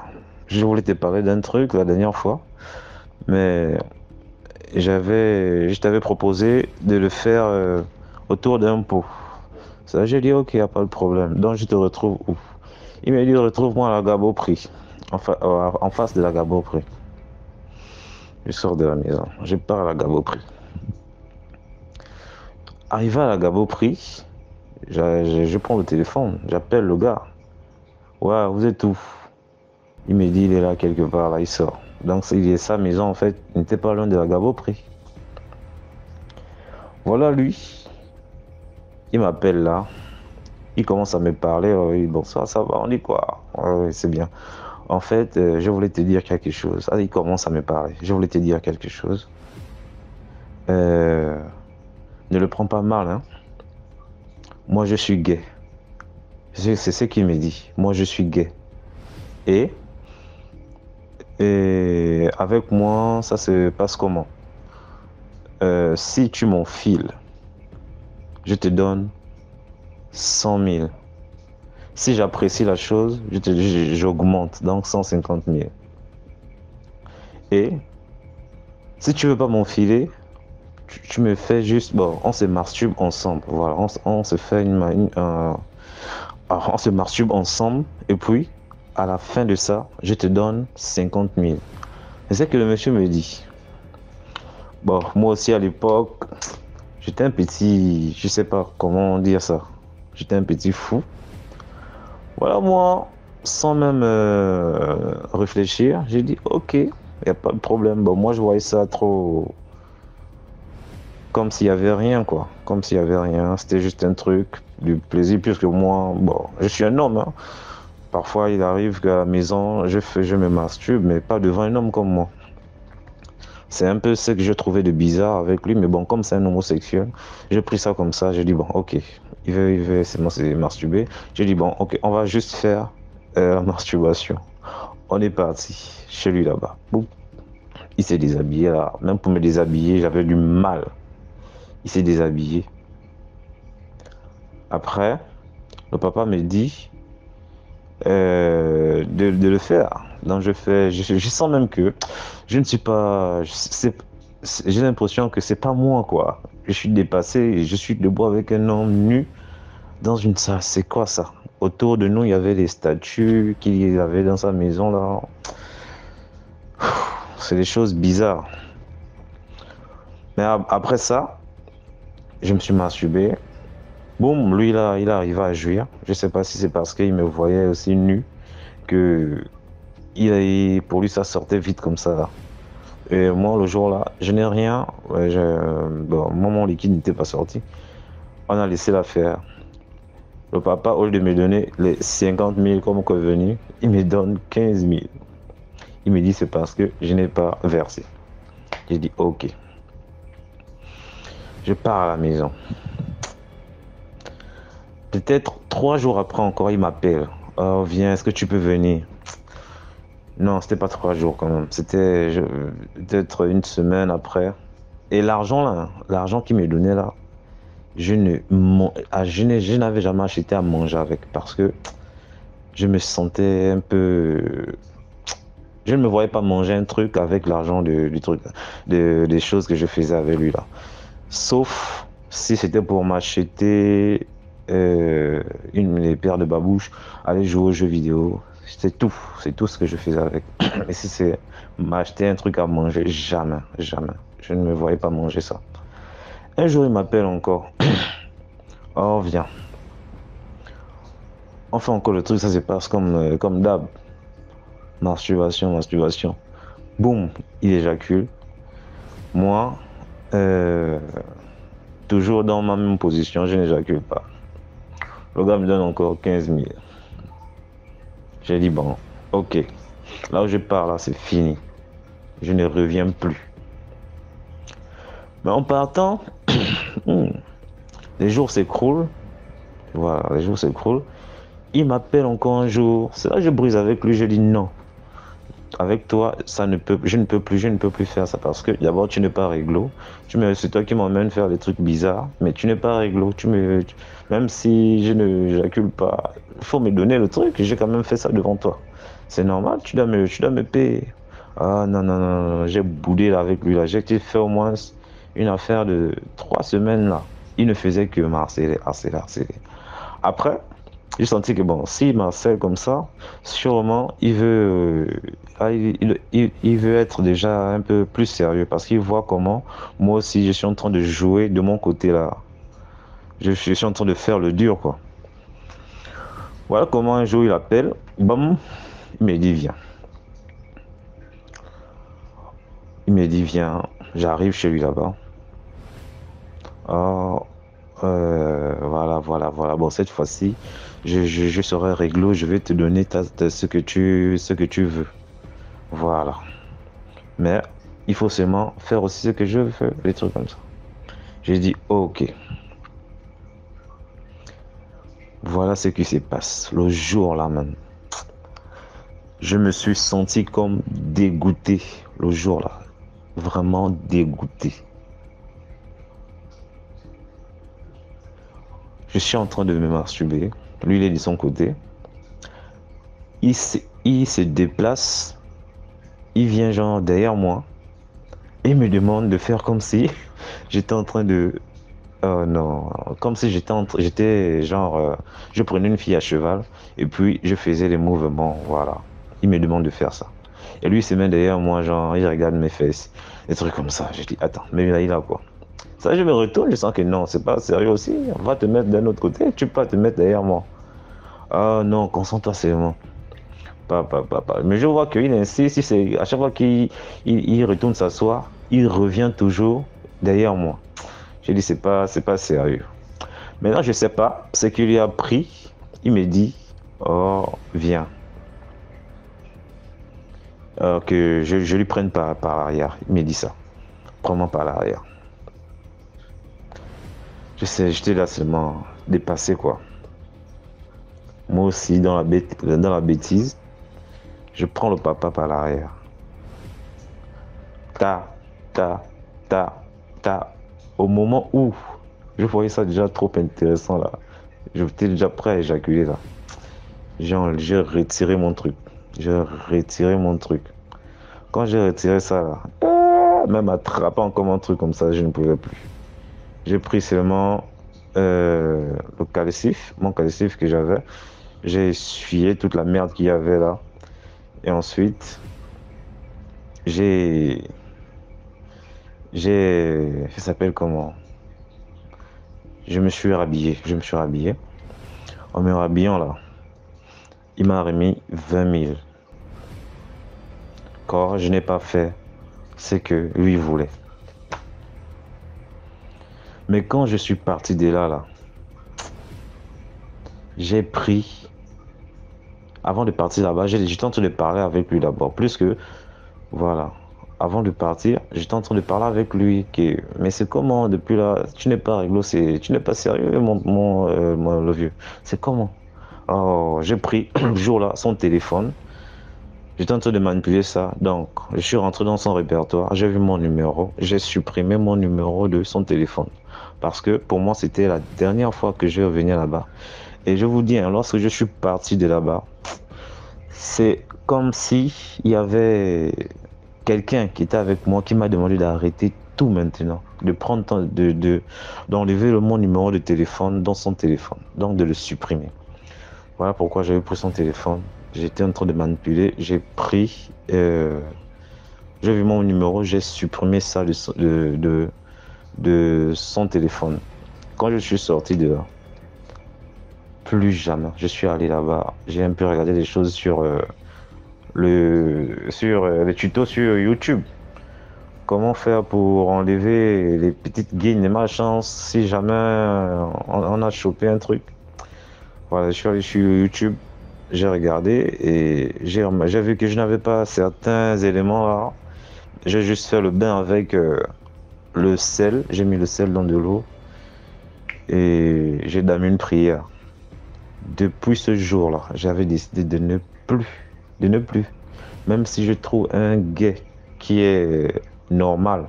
Je voulais te parler d'un truc la dernière fois, mais je t'avais proposé de le faire autour d'un pot. Ça, j'ai dit ok, y a pas de problème. Donc je te retrouve où? Il m'a dit retrouve-moi à la Gaboprix, en face de la Gaboprix. Je sors de la maison, je pars à la Gaboprix. Arrivé à la Gaboprix, je prends le téléphone, j'appelle le gars. Ouais, vous êtes où? Il me dit il est là quelque part, là il sort. Donc sa maison en fait n'était pas loin de la Gaboprix. Voilà lui, il m'appelle là. Il commence à me parler, oui, bon ça va, on dit quoi? Oui, c'est bien. En fait, je voulais te dire quelque chose. Ah, il commence à me parler. Je voulais te dire quelque chose. Ne le prends pas mal, hein. Moi, je suis gay. C'est ce qu'il me dit. Moi, je suis gay. Et avec moi, ça se passe comment? Si tu m'enfiles, je te donne 100 000. Si j'apprécie la chose, j'augmente, donc 150 000. Et si tu veux pas m'enfiler, tu me fais juste, bon, on se masturbe ensemble. Voilà, on se fait on se masturbe ensemble et puis à la fin de ça, je te donne 50 000. C'est ce que le monsieur me dit. Bon, moi aussi à l'époque, j'étais un petit, je sais pas comment dire ça. J'étais un petit fou. Voilà, moi, sans même réfléchir, j'ai dit ok, il n'y a pas de problème. Bon, moi, je voyais ça trop comme s'il n'y avait rien, quoi. Comme s'il n'y avait rien. C'était juste un truc du plaisir, puisque moi, bon, je suis un homme, hein. Parfois, il arrive qu'à la maison, je me masturbe, mais pas devant un homme comme moi. C'est un peu ce que je trouvais de bizarre avec lui, mais bon, comme c'est un homosexuel, j'ai pris ça comme ça. J'ai dit, bon, ok, il veut se masturber. J'ai dit, bon, ok, on va juste faire la masturbation. On est parti chez lui là-bas. Boum. Il s'est déshabillé là. Même pour me déshabiller, j'avais du mal. Il s'est déshabillé. Après, le papa me dit de le faire. Donc je sens même que je ne suis pas, j'ai l'impression que c'est pas moi, quoi. Je suis dépassé et je suis debout avec un homme nu dans une salle. C'est quoi ça? Autour de nous, il y avait des statues qu'il avait dans sa maison là. C'est des choses bizarres. Mais après ça, je me suis masturbé. Boum, lui là, il arrive à jouir. Je sais pas si c'est parce qu'il me voyait aussi nu que pour lui ça sortait vite comme ça là. Et moi le jour là, je n'ai rien. Bon, moi mon liquide n'était pas sorti. On a laissé l'affaire. Le papa, au lieu de me donner les 50 000 comme convenu, il me donne 15 000. Il me dit c'est parce que je n'ai pas versé. J'ai dit ok. Je pars à la maison. Peut-être 3 jours après encore, il m'appelle. Oh, viens, est-ce que tu peux venir? Non, c'était pas 3 jours quand même. C'était peut-être une semaine après. Et l'argent là, l'argent qu'il me donnait là, je n'avais jamais acheté à manger avec parce que je me sentais un peu. Je ne me voyais pas manger un truc avec l'argent du truc, des choses que je faisais avec lui là. Sauf si c'était pour m'acheter les paires de babouches, aller jouer aux jeux vidéo. C'est tout ce que je faisais avec. Et si c'est m'acheter un truc à manger, jamais. Je ne me voyais pas manger ça. Un jour, il m'appelle encore. Oh, viens. On fait encore le truc, ça se passe comme d'hab. Masturbation. Boum, il éjacule. Moi, toujours dans ma même position, je n'éjacule pas. Le gars me donne encore 15 000. J'ai dit, bon, ok. Là où je pars, là, c'est fini. Je ne reviens plus. Mais en partant, les jours s'écroulent. Voilà, les jours s'écroulent. Il m'appelle encore un jour. C'est là que je brise avec lui. Je dis non. Avec toi, je ne peux plus faire ça parce que d'abord, tu n'es pas réglo. C'est toi qui m'emmènes faire des trucs bizarres, mais tu n'es pas réglo. Même si je ne j'accule pas, il faut me donner le truc. J'ai quand même fait ça devant toi. C'est normal, tu dois me payer. Ah non, j'ai boudé là avec lui là. J'ai fait au moins une affaire de 3 semaines là. Il ne faisait que harceler. Après, j'ai senti que bon, s'il m'harcèle comme ça, sûrement il veut être déjà un peu plus sérieux parce qu'il voit comment moi aussi je suis en train de jouer de mon côté là. Je suis en train de faire le dur quoi. Voilà comment un jour il appelle, bam, il me dit viens. Il me dit viens, j'arrive chez lui là-bas. Oh, voilà. Bon, cette fois-ci, je serai réglo, je vais te donner ce que tu veux. Voilà. Mais il faut seulement faire aussi ce que je veux, des trucs comme ça. J'ai dit ok. Voilà ce qui se passe. Le jour là même. Je me suis senti comme dégoûté le jour là. Vraiment dégoûté. Je suis en train de me masturber. Lui, il est de son côté. Il se déplace. Il vient genre derrière moi. Et me demande de faire comme si j'étais en train de Oh non, comme si j'étais genre, je prenais une fille à cheval et puis je faisais les mouvements, voilà. Il me demande de faire ça. Et lui, il se met derrière moi, genre, il regarde mes fesses, des trucs comme ça. Je dis, attends, mais là, il a quoi? Ça, je me retourne, je sens que non, c'est pas sérieux aussi. On va te mettre d'un autre côté, tu peux pas te mettre derrière moi. Ah non, concentre-toi seulement. Pas. Mais je vois qu'il insiste, à chaque fois qu'il retourne s'asseoir, il revient toujours derrière moi. J'ai dit, c'est pas sérieux. Maintenant, je sais pas ce qu'il lui a pris. Il me dit, oh, viens. Que je lui prenne par l'arrière. Il me dit ça. Prends-moi par l'arrière. Je sais, j'étais là seulement dépassé, quoi. Moi aussi, dans la bêtise, je prends le papa par l'arrière. Ta, ta, ta, ta. Au moment où je voyais ça déjà trop intéressant, là. J'étais déjà prêt à éjaculer, là. J'ai retiré mon truc. J'ai retiré mon truc. Quand j'ai retiré ça, là, même attraper encore un truc comme ça, je ne pouvais plus. J'ai pris seulement le calcif, mon calcif que j'avais. J'ai essuyé toute la merde qu'il y avait là. Et ensuite, ça s'appelle comment? Je me suis rhabillé. En me rhabillant là, il m'a remis 20 000. Car je n'ai pas fait ce que lui voulait. Mais quand je suis parti de là, j'ai pris... Avant de partir là-bas, j'étais en train de parler avec lui d'abord. Plus que... Voilà. Avant de partir, j'étais en train de parler avec lui. Mais c'est comment depuis là? Tu n'es pas réglo, tu n'es pas sérieux, le vieux. C'est comment? Oh, j'ai pris le jour-là son téléphone. J'étais en train de manipuler ça. Donc, je suis rentré dans son répertoire. J'ai vu mon numéro. J'ai supprimé mon numéro de son téléphone. Parce que pour moi, c'était la dernière fois que je revenais là-bas. Et je vous dis, hein, lorsque je suis parti de là-bas, c'est comme si il y avait quelqu'un qui était avec moi qui m'a demandé d'arrêter tout maintenant, de prendre d'enlever mon numéro de téléphone dans son téléphone, donc de le supprimer. Voilà pourquoi j'avais pris son téléphone. J'étais en train de manipuler, j'ai vu mon numéro, j'ai supprimé ça de son téléphone. Quand je suis sorti de là, plus jamais. Je suis allé là-bas, j'ai un peu regardé des choses sur les tutos sur YouTube. Comment faire pour enlever les petites guignes, les machins, si jamais on a chopé un truc. Voilà, je suis allé sur YouTube, j'ai regardé et j'ai vu que je n'avais pas certains éléments là. J'ai juste fait le bain avec le sel, j'ai mis le sel dans de l'eau et j'ai damé une prière. Depuis ce jour-là, j'avais décidé de ne plus, même si je trouve un gars qui est normal,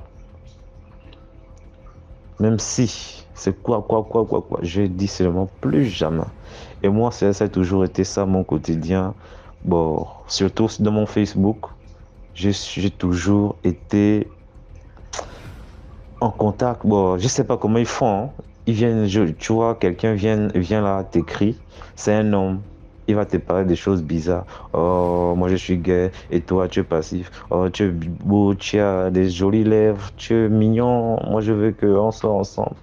même si c'est quoi, je dis seulement plus jamais. Et moi, ça a toujours été ça mon quotidien. Bon, surtout dans mon Facebook, j'ai toujours été en contact. Bon, je sais pas comment ils font. Hein. Ils viennent, tu vois, quelqu'un vient là, t'écrit, c'est un homme. Il va te parler des choses bizarres. Oh, moi je suis gay et toi tu es passif. Oh, tu es beau, tu as des jolies lèvres, tu es mignon. Moi je veux qu'on soit ensemble.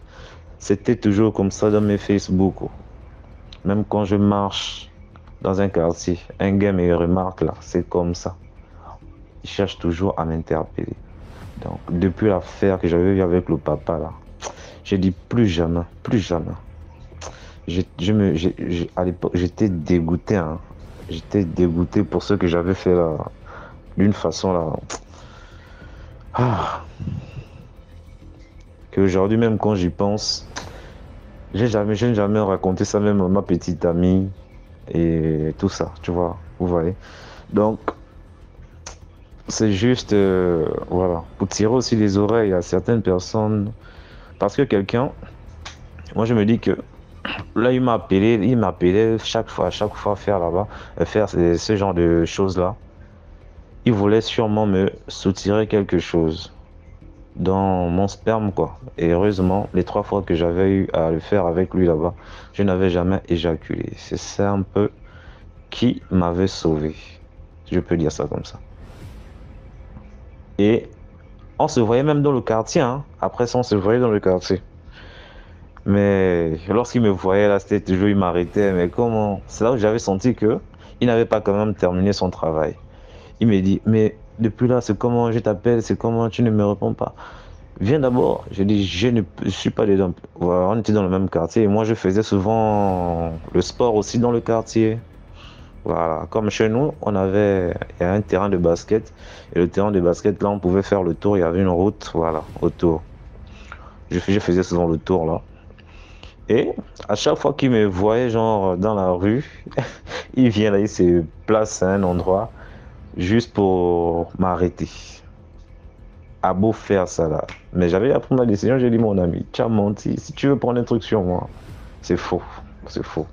C'était toujours comme ça dans mes Facebook. Même quand je marche dans un quartier, un gars me remarque là, c'est comme ça. Il cherche toujours à m'interpeller. Donc depuis l'affaire que j'avais eue avec le papa là, j'ai dit plus jamais. À l'époque, j'étais dégoûté. Hein. J'étais dégoûté pour ce que j'avais fait là. D'une façon là. Qu'aujourd'hui, même quand j'y pense, je n'ai jamais raconté ça même à ma petite amie et tout ça, tu vois. Vous voyez. Donc, c'est juste, voilà, pour tirer aussi les oreilles à certaines personnes. Parce que quelqu'un, moi je me dis que là, il m'appelait chaque fois faire là-bas, faire ce genre de choses-là. Il voulait sûrement me soutirer quelque chose. dans mon sperme, quoi. Et heureusement, les 3 fois que j'avais eu à le faire avec lui là-bas, je n'avais jamais éjaculé. C'est ça un peu qui m'avait sauvé. Je peux dire ça comme ça. Et on se voyait même dans le quartier, hein. Après ça, on se voyait dans le quartier. Mais lorsqu'il me voyait là, c'était toujours, il m'arrêtait. Mais comment? C'est là où j'avais senti que il n'avait pas quand même terminé son travail. Il me dit, mais depuis là, c'est comment je t'appelle, c'est comment tu ne me réponds pas. Viens d'abord. Je dis, je suis pas dedans. Voilà, on était dans le même quartier et moi je faisais souvent le sport aussi dans le quartier. Voilà, comme chez nous, il y a un terrain de basket et le terrain de basket là, on pouvait faire le tour. Il y avait une route, voilà, autour. Je faisais souvent le tour là. Et à chaque fois qu'il me voyait genre dans la rue, il vient là, il se place à un endroit juste pour m'arrêter. À beau faire ça là. Mais j'avais à prendre ma décision, j'ai dit mon ami, tu as menti. Si tu veux prendre un truc sur moi, c'est faux. C'est faux.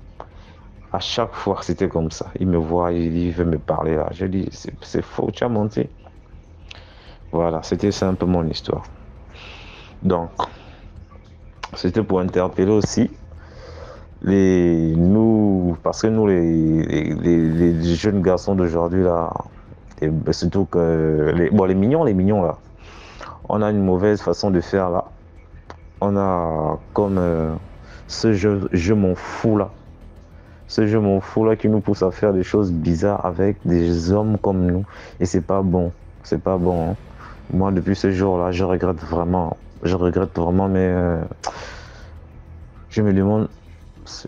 À chaque fois, c'était comme ça. Il me voit, il veut me parler là. J'ai dit, c'est faux, tu as menti. Voilà, c'était ça un peu mon histoire. Donc, c'était pour interpeller aussi parce que nous, les jeunes garçons d'aujourd'hui là, et surtout que les mignons là, on a une mauvaise façon de faire là. On a comme ce je m'en fous là. Ce je m'en fous là qui nous pousse à faire des choses bizarres avec des hommes comme nous. Et c'est pas bon. C'est pas bon. Hein. Moi, depuis ce jour-là, je regrette vraiment. Je regrette vraiment, mais je me demande.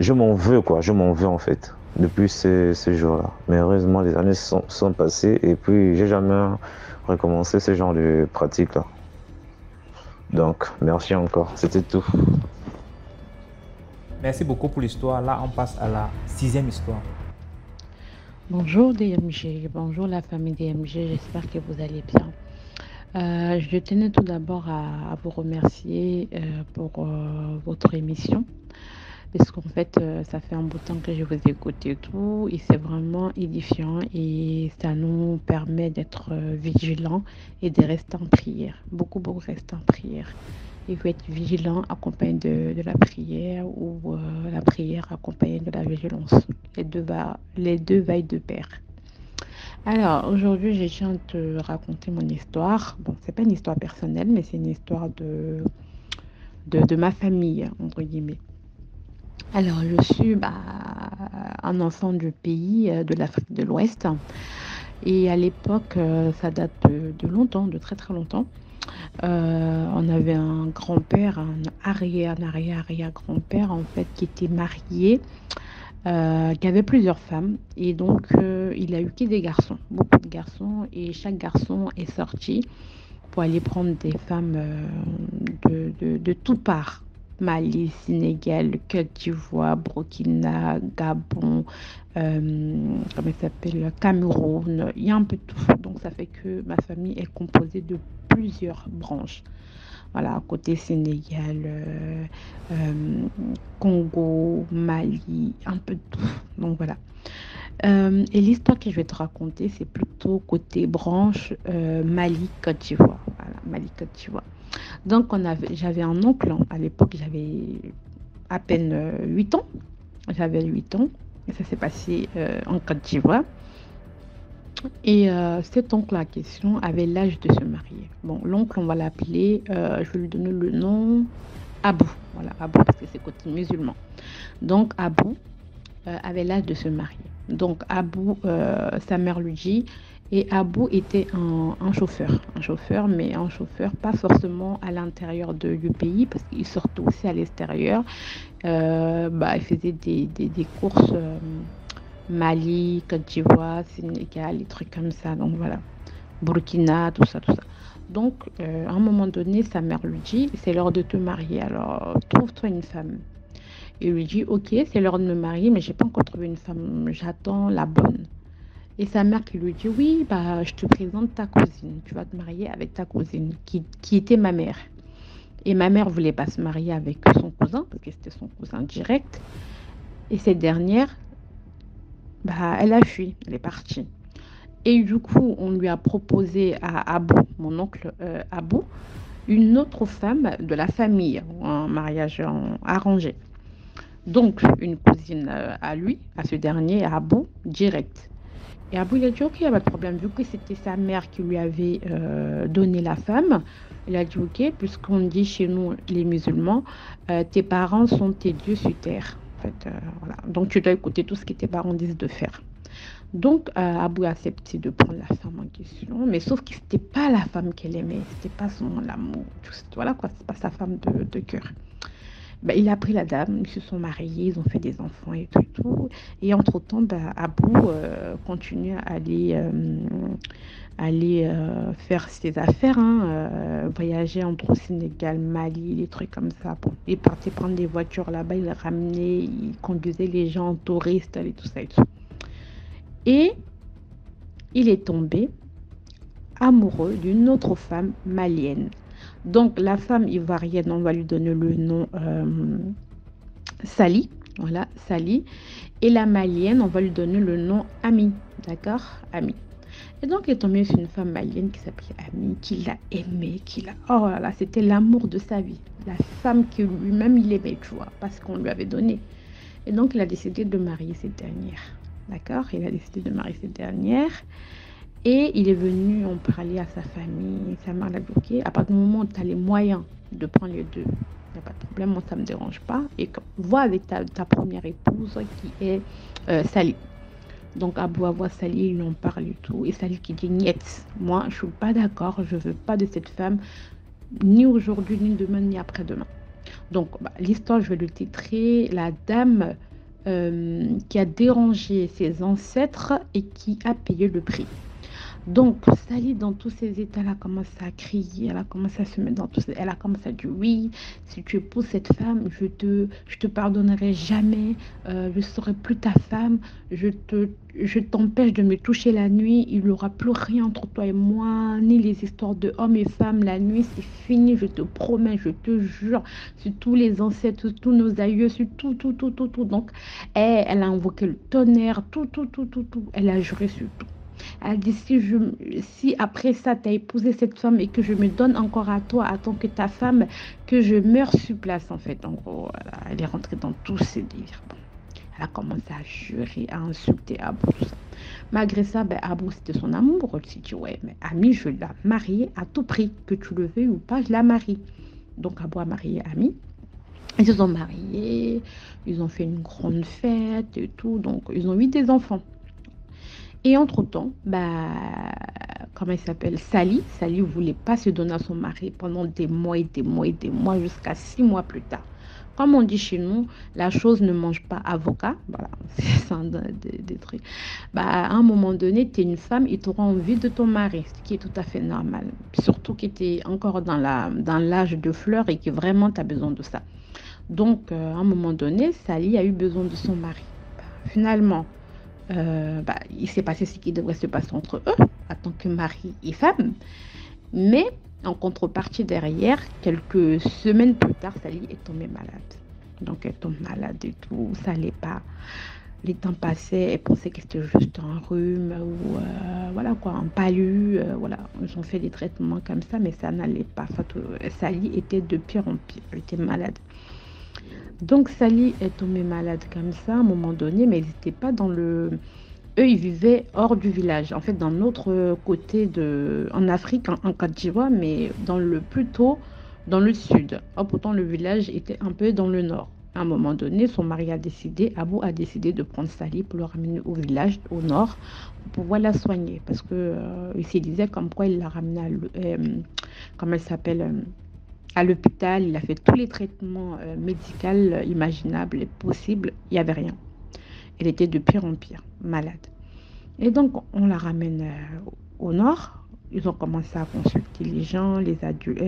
Je m'en veux, quoi. Je m'en veux, en fait, depuis ce jour-là. Mais heureusement, les années sont passées et puis j'ai jamais recommencé ce genre de pratique-là. Donc, merci encore. C'était tout. Merci beaucoup pour l'histoire. Là, on passe à la 6e histoire. Bonjour DMG, bonjour la famille DMG, j'espère que vous allez bien. Je tenais tout d'abord à vous remercier pour votre émission, parce qu'en fait, ça fait un bout de temps que je vous écoute et tout, et c'est vraiment édifiant et ça nous permet d'être vigilants et de rester en prière, beaucoup rester en prière. Il faut être vigilant accompagné de la prière ou la prière accompagnée de la vigilance. Les deux vaillent de pair. Alors, aujourd'hui, je tiens à te raconter mon histoire. Bon, c'est pas une histoire personnelle, mais c'est une histoire de ma famille, entre guillemets. Alors, je suis un enfant du pays de l'Afrique de l'Ouest. Et à l'époque, ça date de longtemps, de très très longtemps. On avait un grand-père, un arrière-grand-père en fait, qui était marié, qui avait plusieurs femmes. Et donc, il a eu que des garçons, beaucoup de garçons. Et chaque garçon est sorti pour aller prendre des femmes de toutes parts. Mali, Sénégal, Côte d'Ivoire, Burkina, Gabon, comment il s'appelle, Cameroun, il y a un peu de tout. Donc ça fait que ma famille est composée de plusieurs branches. Voilà, côté Sénégal, Congo, Mali, un peu de tout. Donc voilà. Et l'histoire que je vais te raconter, c'est plutôt côté branche Mali-Côte d'Ivoire. Voilà, Mali-Côte d'Ivoire. Donc, j'avais un oncle, à l'époque, j'avais à peine 8 ans. J'avais 8 ans et ça s'est passé en Côte d'Ivoire. Et cet oncle en question avait l'âge de se marier. Bon, l'oncle, on va l'appeler, je vais lui donner le nom Abou. Voilà, Abou, parce que c'est côté musulman. Donc, Abou avait l'âge de se marier. Donc, Abou, sa mère lui dit... Et Abou était un chauffeur, mais un chauffeur pas forcément à l'intérieur du pays, parce qu'il sortait aussi à l'extérieur. Il faisait des courses Mali, Côte d'Ivoire, Sénégal, des trucs comme ça. Donc voilà, Burkina, tout ça. Donc, à un moment donné, sa mère lui dit, c'est l'heure de te marier, alors trouve-toi une femme. Il lui dit, ok, c'est l'heure de me marier, mais j'ai pas encore trouvé une femme, j'attends la bonne. Et sa mère qui lui dit, oui, je te présente ta cousine. Tu vas te marier avec ta cousine, qui était ma mère. Et ma mère ne voulait pas se marier avec son cousin, parce que c'était son cousin direct. Et cette dernière, elle a fui, elle est partie. Et du coup, on lui a proposé à Abou, mon oncle Abou, une autre femme de la famille, un mariage arrangé. Donc, une cousine à lui, à ce dernier, à Abou, direct. Et Abou, il a dit, ok, il n'y a pas de problème. Vu que c'était sa mère qui lui avait donné la femme, il a dit, ok, puisqu'on dit chez nous, les musulmans, tes parents sont tes dieux sur terre. En fait, voilà. Donc, tu dois écouter tout ce que tes parents disent de faire. Donc, Abou a accepté de prendre la femme en question, mais sauf que c'était pas la femme qu'elle aimait, c'était pas son amour, voilà quoi, c'est pas sa femme de cœur. Ben, il a pris la dame, ils se sont mariés, ils ont fait des enfants et tout, et tout. Et entre-temps, ben, Abou continue à aller faire ses affaires, hein, voyager entre Sénégal, Mali, des trucs comme ça. Bon, il partait prendre des voitures là-bas, il ramenait, il conduisait les gens en touristes et tout ça et tout. Et il est tombé amoureux d'une autre femme malienne. Donc la femme ivoirienne, on va lui donner le nom Sali, voilà, Sali. Et la malienne, on va lui donner le nom Ami, d'accord, Ami. Et donc il est tombé sur une femme malienne qui s'appelait Ami, qui l'a aimée, oh là là, c'était l'amour de sa vie. La femme que lui-même il aimait, tu vois, parce qu'on lui avait donné. Et donc il a décidé de marier cette dernière. D'accord, il a décidé de marier cette dernière et il est venu en parler à sa famille. Sa mère l'a dit, ok, à partir du moment où tu as les moyens de prendre les deux, il n'y a pas de problème, moi ça ne me dérange pas. Et vois avec ta première épouse qui est Sali. Donc Abou voit Sali, il en parle et tout. Et Sali qui dit, niet, moi je ne suis pas d'accord, je ne veux pas de cette femme, ni aujourd'hui, ni demain, ni après-demain. Donc l'histoire, je vais le titrer, la dame qui a dérangé ses ancêtres et qui a payé le prix. Donc, Sali, dans tous ses états, elle a commencé à crier, elle a commencé à se mettre dans tout ça. Elle a commencé à dire, oui, si tu épouses cette femme, je te pardonnerai jamais, je ne serai plus ta femme, je t'empêche de me toucher la nuit, il n'y aura plus rien entre toi et moi, ni les histoires de hommes et femmes, la nuit, c'est fini, je te promets, je te jure, sur tous les ancêtres, sur tous nos aïeux, sur tout. Donc, elle a invoqué le tonnerre, tout, elle a juré sur tout. Elle a dit, si après ça, tu as épousé cette femme et que je me donne encore à toi, en tant que ta femme, que je meurs sur place, en fait. En gros, elle est rentrée dans tous ces délires. Bon. Elle a commencé à jurer, à insulter Abou, tout ça. Malgré ça, Abou, c'était son amour. Elle s'est dit, ouais, mais Ami, je vais la marier à tout prix. Que tu le veuilles ou pas, je la marie. Donc, Abou a marié Ami. Ils se sont mariés, ils ont fait une grande fête et tout. Donc, ils ont eu des enfants. Et entre-temps, comment il s'appelle, Sali ne voulait pas se donner à son mari pendant des mois et des mois et des mois, jusqu'à 6 mois plus tard. Comme on dit chez nous, la chose ne mange pas âvocat. Voilà, c'est ça des trucs. À un moment donné, tu es une femme et tu auras envie de ton mari, ce qui est tout à fait normal. Surtout que tu es encore dans l'âge de fleurs et que vraiment tu as besoin de ça. Donc, à un moment donné, Sali a eu besoin de son mari. Finalement, il s'est passé ce qui devrait se passer entre eux en tant que mari et femme, mais en contrepartie derrière, quelques semaines plus tard, Sali est tombée malade. Donc elle tombe malade et tout, ça n'allait pas. Les temps passaient, elle pensait que c'était juste un rhume ou voilà quoi, un palu, voilà. Ils ont fait des traitements comme ça, mais ça n'allait pas. Sali était de pire en pire, elle était malade. Donc Sali est tombée malade comme ça à un moment donné, mais ils n'étaient pas dans le... Eux, ils vivaient hors du village, en fait dans l'autre côté en Afrique, en Côte d'Ivoire, mais plutôt dans le sud. Pourtant le village était un peu dans le nord. À un moment donné, son mari Abou a décidé de prendre Sali pour le ramener au village, au nord, pour pouvoir la soigner. Parce qu'il se disait comme quoi il la ramenait à l'hôpital, il a fait tous les traitements médicaux imaginables et possibles, il n'y avait rien. Elle était de pire en pire, malade. Et donc, on la ramène au nord. Ils ont commencé à consulter les gens, les adultes,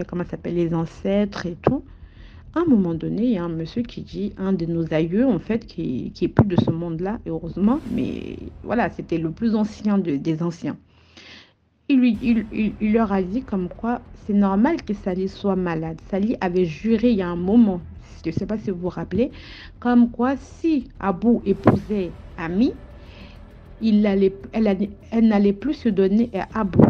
les ancêtres et tout. À un moment donné, il y a un monsieur qui dit, un de nos aïeux, en fait, qui est plus de ce monde-là, heureusement, mais voilà, c'était le plus ancien des anciens. Il leur a dit comme quoi c'est normal que Sali soit malade. Sali avait juré il y a un moment, je ne sais pas si vous vous rappelez, comme quoi si Abou épousait Ami, elle n'allait plus se donner à Abou.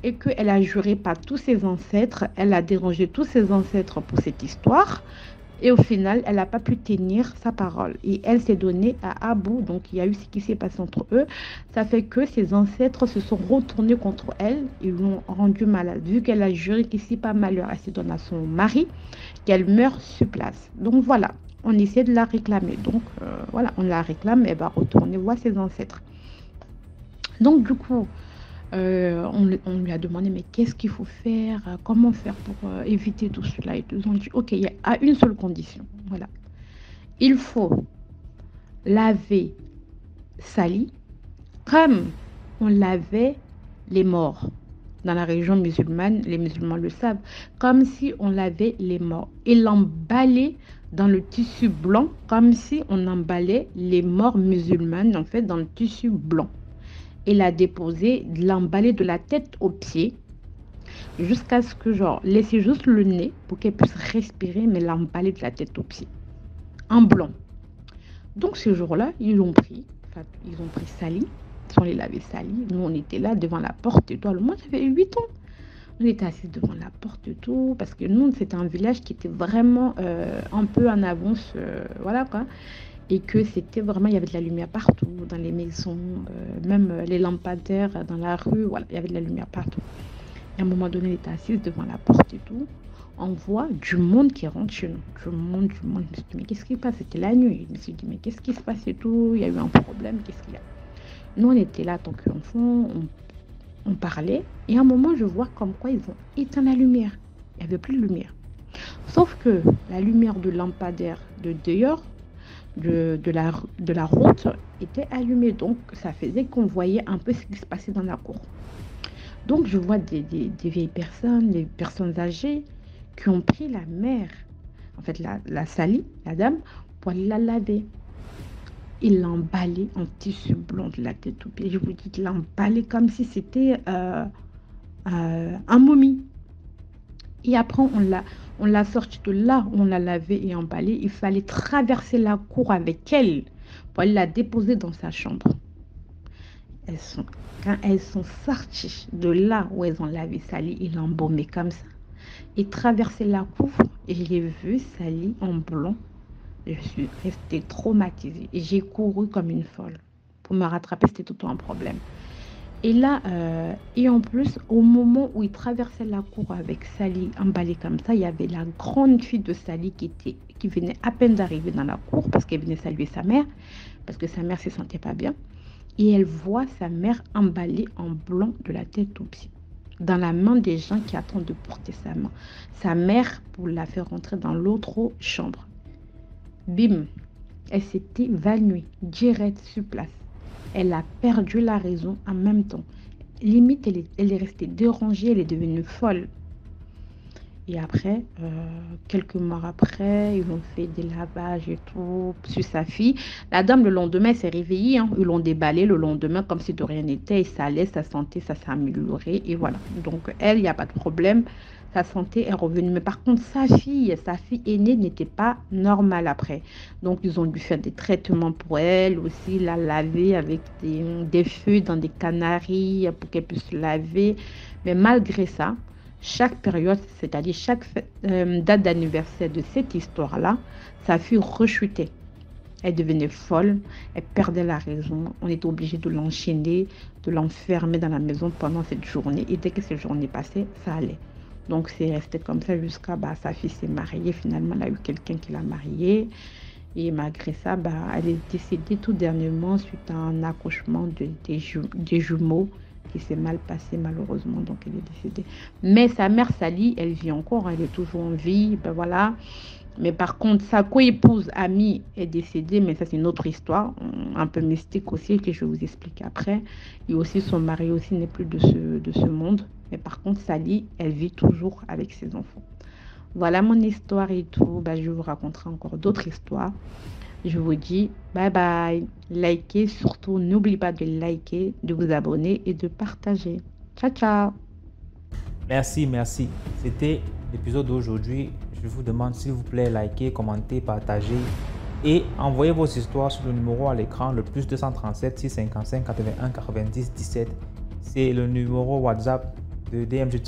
et qu'elle a juré par tous ses ancêtres, elle a dérangé tous ses ancêtres pour cette histoire. Et au final, elle n'a pas pu tenir sa parole. Et elle s'est donnée à Abou. Donc, il y a eu ce qui s'est passé entre eux. Ça fait que ses ancêtres se sont retournés contre elle. Ils l'ont rendue malade. Vu qu'elle a juré qu'ici, pas malheur, elle se donne à son mari, qu'elle meurt sur place. Donc, voilà. On essaie de la réclamer. Donc, voilà, on la réclame. Elle va retourner voir ses ancêtres. Donc, du coup, on lui a demandé, mais qu'est-ce qu'il faut faire, comment faire pour éviter tout cela. Et ils ont dit, ok, il y a une seule condition. Voilà. Il faut laver Sali comme on lavait les morts. Dans la région musulmane, les musulmans le savent, comme si on lavait les morts. Et l'emballer dans le tissu blanc, comme si on emballait les morts musulmanes, en fait, dans le tissu blanc. Et la déposer, l'emballer de la tête aux pieds, jusqu'à ce que, genre, laisser juste le nez pour qu'elle puisse respirer, mais l'emballer de la tête aux pieds, en blanc. Donc, ce jour-là, ils ont pris Sali, ils sont allés laver Sali. Nous, on était là devant la porte et tout. Alors, moi, j'avais 8 ans. On était assis devant la porte et tout, parce que nous, c'était un village qui était vraiment un peu en avance, voilà quoi. Et que c'était vraiment, il y avait de la lumière partout, dans les maisons, même les lampadaires dans la rue, voilà, il y avait de la lumière partout. Et à un moment donné, elle était assise devant la porte et tout. On voit du monde qui rentre chez nous. Du monde. Je me suis dit, mais qu'est-ce qui se passe? C'était la nuit. Je me suis dit, mais qu'est-ce qui se passe et tout? Il y a eu un problème, qu'est-ce qu'il y a? Nous, on était là, tant qu'enfants, on parlait. Et à un moment, je vois comme quoi ils ont éteint la lumière. Il n'y avait plus de lumière. Sauf que la lumière de lampadaire de dehors, de la route était allumée, donc ça faisait qu'on voyait un peu ce qui se passait dans la cour. Donc je vois des vieilles personnes, des personnes âgées qui ont pris la mère, en fait la Sali, la dame, pour aller la laver. Ils l'emballaient en tissu blanc de la tête aux pieds. Je vous dis, l'emballaient comme si c'était un momie. Et après, on l'a sortie de là où on l'a lavée et emballée. Il fallait traverser la cour avec elle pour aller la déposer dans sa chambre. Quand elles sont sorties de là où elles ont lavé Sali, ils l'ont embaumée comme ça. Et traversé la cour, et j'ai vu Sali en blanc. Je suis restée traumatisée. Et j'ai couru comme une folle. Pour me rattraper, c'était tout un problème. Et là, et en plus, au moment où il traversait la cour avec Sali emballée comme ça, il y avait la grande fille de Sali qui venait à peine d'arriver dans la cour parce qu'elle venait saluer sa mère, parce que sa mère ne se sentait pas bien. Et elle voit sa mère emballée en blanc de la tête aux pieds, dans la main des gens qui attendent de porter sa main. Sa mère pour la faire rentrer dans l'autre chambre. Bim, elle s'était évanouie direct sur place. Elle a perdu la raison en même temps. Limite, elle est restée dérangée, elle est devenue folle. Et après, quelques mois après, ils ont fait des lavages et tout sur sa fille. La dame, le lendemain, s'est réveillée. Hein. Ils l'ont déballée le lendemain comme si de rien n'était. Et ça allait, sa santé, ça s'est amélioré. Et voilà. Donc, elle, il n'y a pas de problème. Sa santé est revenue. Mais par contre, sa fille aînée n'était pas normale après. Donc, ils ont dû faire des traitements pour elle aussi, la laver avec des feuilles dans des canaries pour qu'elle puisse se laver. Mais malgré ça, chaque période, c'est-à-dire chaque date d'anniversaire de cette histoire-là, sa fille rechutait. Elle devenait folle, elle perdait la raison. On était obligé de l'enchaîner, de l'enfermer dans la maison pendant cette journée. Et dès que cette journée passait, ça allait. Donc, c'est resté comme ça jusqu'à sa fille s'est mariée. Finalement, elle a eu quelqu'un qui l'a mariée. Et malgré ça, elle est décédée tout dernièrement suite à un accouchement des jumeaux qui s'est mal passé malheureusement. Donc, elle est décédée. Mais sa mère, Sali, elle vit encore. Elle est toujours en vie. Voilà. Mais par contre, sa co-épouse, Ami, est décédée. Mais ça, c'est une autre histoire. Un peu mystique aussi, que je vais vous expliquer après. Et aussi, son mari aussi n'est plus de ce monde. Mais par contre, Sali, elle vit toujours avec ses enfants. Voilà mon histoire et tout. Je vous raconterai encore d'autres histoires. Je vous dis bye bye. Likez, surtout n'oubliez pas de liker, de vous abonner et de partager. Ciao, ciao. Merci. C'était l'épisode d'aujourd'hui. Je vous demande s'il vous plaît, likez, commentez, partagez et envoyez vos histoires sur le numéro à l'écran, le plus 237 655 81 90 17. C'est le numéro WhatsApp de DMG TV.